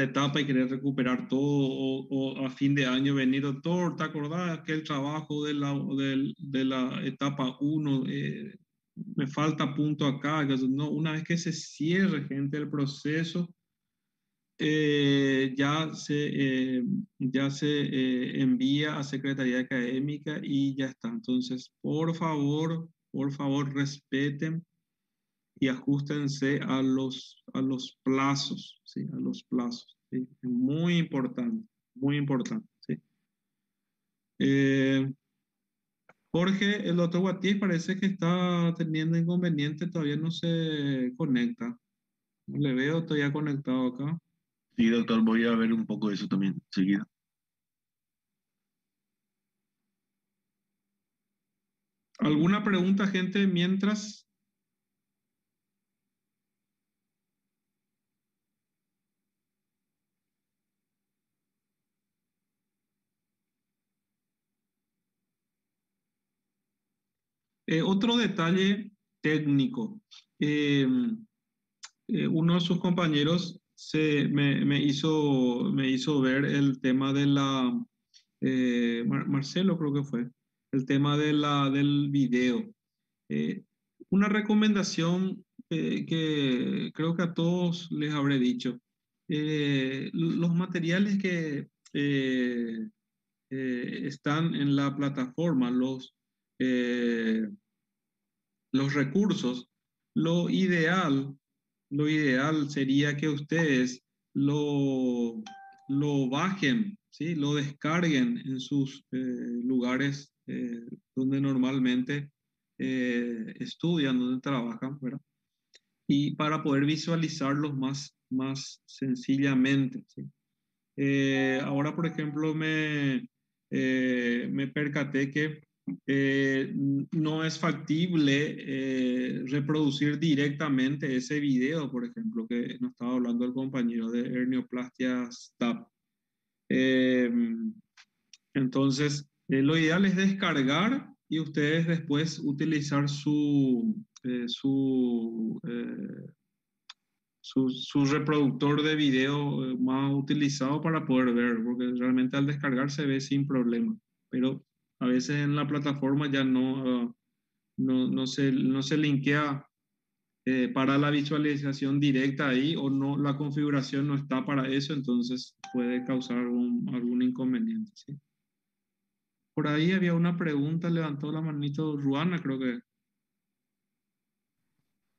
S1: etapa y querer recuperar todo o a fin de año venir, doctor, ¿te acordás que el trabajo de la etapa 1 me falta punto acá? No, una vez que se cierre, gente, el proceso, ya se envía a Secretaría Académica y ya está. Entonces, por favor, respeten y ajustense a los plazos, ¿sí? A los plazos, ¿sí? Es muy importante, ¿sí? Eh, Jorge, el otro Guatiés parece que está teniendo inconveniente, todavía no se conecta. No le veo todavía conectado acá.
S10: Sí, doctor, voy a ver un poco de eso también, enseguida.
S1: ¿Alguna pregunta, gente, mientras? Otro detalle técnico. Uno de sus compañeros me hizo ver el tema de Marcelo creo que fue, el tema del video. Eh, una recomendación que creo que a todos les habré dicho. Los materiales que están en la plataforma, eh, los recursos, lo ideal, lo ideal sería que ustedes lo, lo bajen, ¿sí? Lo descarguen en sus lugares donde normalmente estudian, donde trabajan, ¿verdad? Y para poder visualizarlos más sencillamente, ¿sí? Ahora, por ejemplo, me percaté que no es factible reproducir directamente ese video, por ejemplo, que nos estaba hablando el compañero de hernioplastia STAP. Entonces, lo ideal es descargar y ustedes después utilizar su reproductor de video más utilizado para poder ver, porque realmente al descargar se ve sin problema, pero a veces en la plataforma ya no se linkea para la visualización directa ahí, o no, la configuración no está para eso, entonces puede causar algún inconveniente, ¿sí? Por ahí había una pregunta, levantó la manito Ruana, creo que.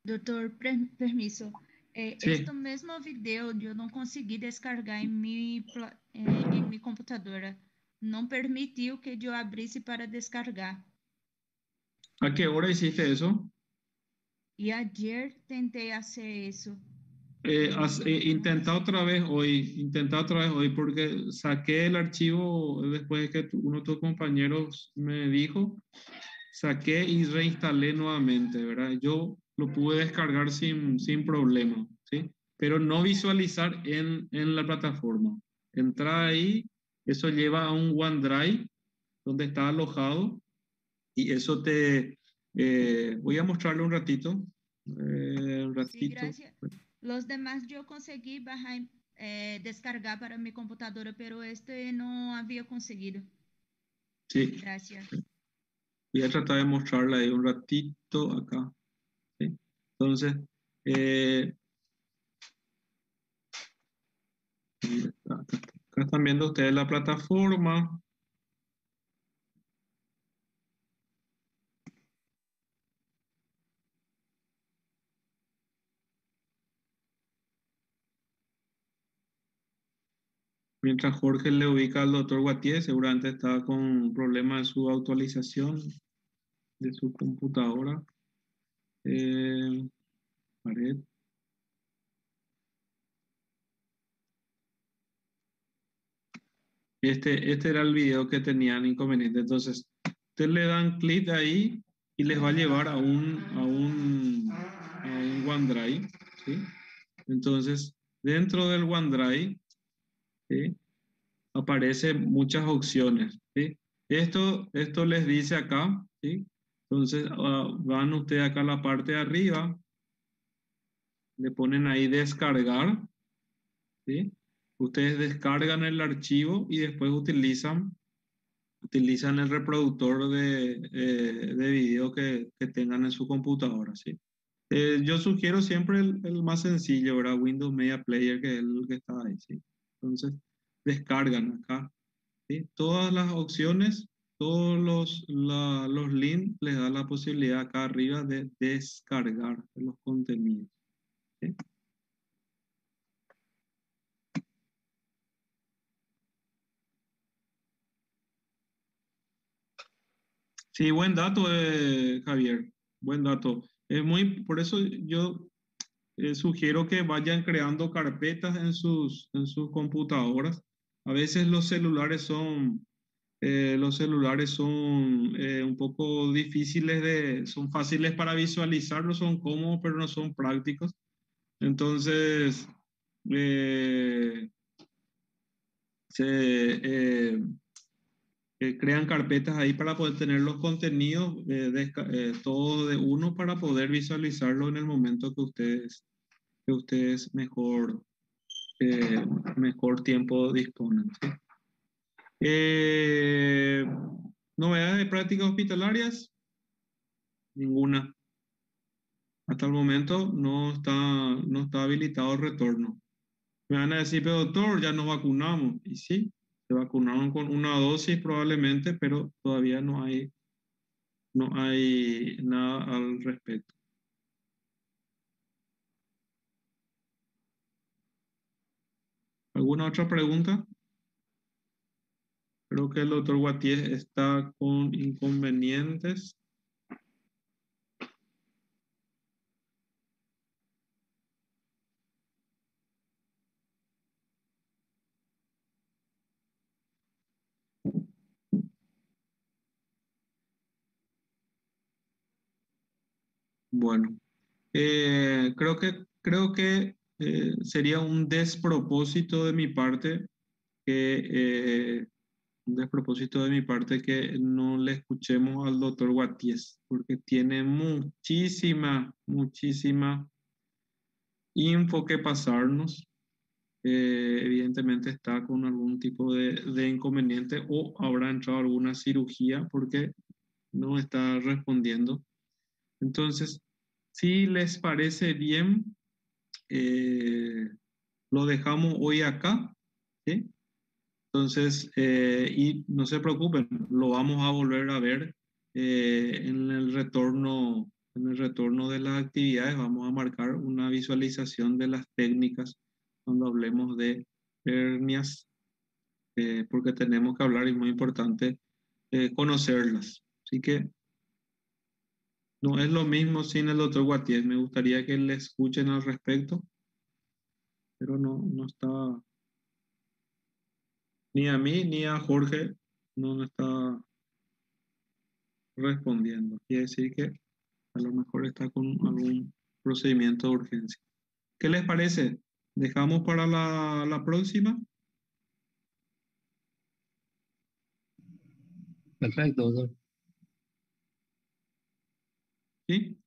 S11: Doutor, permiso.
S1: Sí.
S11: Este mesmo video eu não consegui descargar em minha computadora. Não permitiu que eu abrisse para descargar.
S1: ¿A qué hora hiciste eso?
S11: E ayer tentei fazer isso.
S1: Intenta otra vez hoy, porque saqué el archivo después de que uno de tus compañeros me dijo, saqué y reinstalé nuevamente, ¿verdad? Yo lo pude descargar sin problema, ¿sí? Pero no visualizar en la plataforma. Entra ahí, eso lleva a un OneDrive donde está alojado, y eso voy a mostrarle un ratito. Un ratito.
S11: Sí, gracias. Los demás eu consegui bajar, descargar para minha computadora, pero este não havia conseguido.
S1: Sí.
S11: Gracias.
S1: Voy a tratar de mostrarle ahí un ratito acá, ¿sí? Entonces, acá están viendo ustedes la plataforma. Mientras Jorge le ubica al doctor Guatier, seguramente está con un problema de su actualización de su computadora. Pared. Este era el video que tenían inconveniente. Entonces, ustedes le dan clic ahí y les va a llevar a un OneDrive, ¿sí? Entonces, dentro del OneDrive, ¿sí?, aparecen muchas opciones, ¿sí? Esto les dice acá, ¿sí? Entonces, van ustedes acá a la parte de arriba, le ponen ahí descargar, ¿sí? Ustedes descargan el archivo y después utilizan el reproductor de video que tengan en su computadora, ¿sí? Yo sugiero siempre el más sencillo, ¿verdad? Windows Media Player, que es el que está ahí, ¿sí? Entonces, descargan acá, ¿sí? Todas las opciones, todos los links les da la posibilidad acá arriba de descargar los contenidos, ¿sí? Sí, buen dato, Javier, buen dato. Por eso yo sugiero que vayan creando carpetas en sus computadoras. A veces los celulares son un poco difíciles son fáciles para visualizarlos, son cómodos, pero no son prácticos. Entonces, crean carpetas ahí para poder tener los contenidos todos de uno, para poder visualizarlo en el momento que ustedes mejor tiempo disponen, ¿sí? ¿Novedades de prácticas hospitalarias? Ninguna. Hasta el momento no está habilitado el retorno. Me van a decir, pero doctor, ya nos vacunamos. Y sí, se vacunaron con una dosis probablemente, pero todavía no hay nada al respecto. ¿Alguna otra pregunta? Creo que el doctor Guatier está con inconvenientes. Bueno, creo que sería un despropósito de mi parte que no le escuchemos al doctor Guaties, porque tiene muchísima info que pasarnos. Evidentemente está con algún tipo de inconveniente o habrá entrado alguna cirugía porque no está respondiendo. Entonces, si les parece bien, lo dejamos hoy acá, ¿sí? Entonces, y no se preocupen, lo vamos a volver a ver en el retorno de las actividades. Vamos a marcar una visualización de las técnicas cuando hablemos de hernias, porque tenemos que hablar y es muy importante conocerlas. Así que no es lo mismo sin el doctor Guatiés. Me gustaría que le escuchen al respecto, pero no está, ni a mí ni a Jorge, no me está respondiendo. Quiere decir que a lo mejor está con algún procedimiento de urgencia. ¿Qué les parece? ¿Dejamos para la próxima?
S9: Perfecto, doctor.
S1: ¿Sí?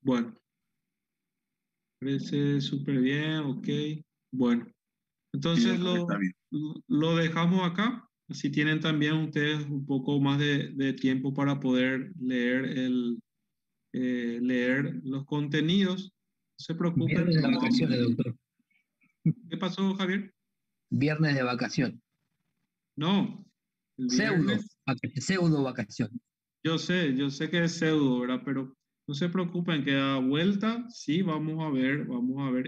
S1: Bueno, parece súper bien, ok. Bueno, entonces
S10: Está bien.
S1: lo dejamos acá. Así tienen también ustedes un poco más de tiempo para poder leer los contenidos. No se preocupen.
S9: Viernes de vacaciones, doctor.
S1: ¿Qué pasó, Javier?
S9: Viernes de vacación.
S1: No, el
S9: Pseudo,
S1: viernes.
S9: pseudo vacación.
S1: Yo sé que es pseudo, ¿verdad? Pero no se preocupen, que a vuelta sí vamos a ver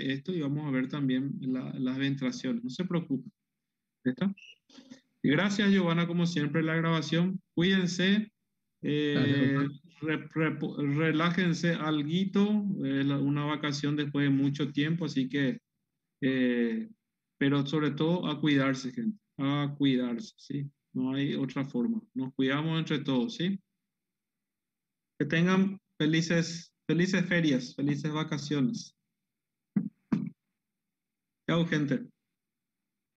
S1: esto y vamos a ver también las ventraciones. No se preocupen. ¿Está? Y gracias, Giovanna, como siempre, la grabación. Cuídense,
S9: Gracias,
S1: eh,
S9: doctor.
S1: relájense alguito, una vacación después de mucho tiempo, así que, pero sobre todo a cuidarse, gente, a cuidarse, ¿sí? No hay otra forma. Nos cuidamos entre todos, ¿sí? Que tengan felices ferias, felices vacaciones. Chao, gente.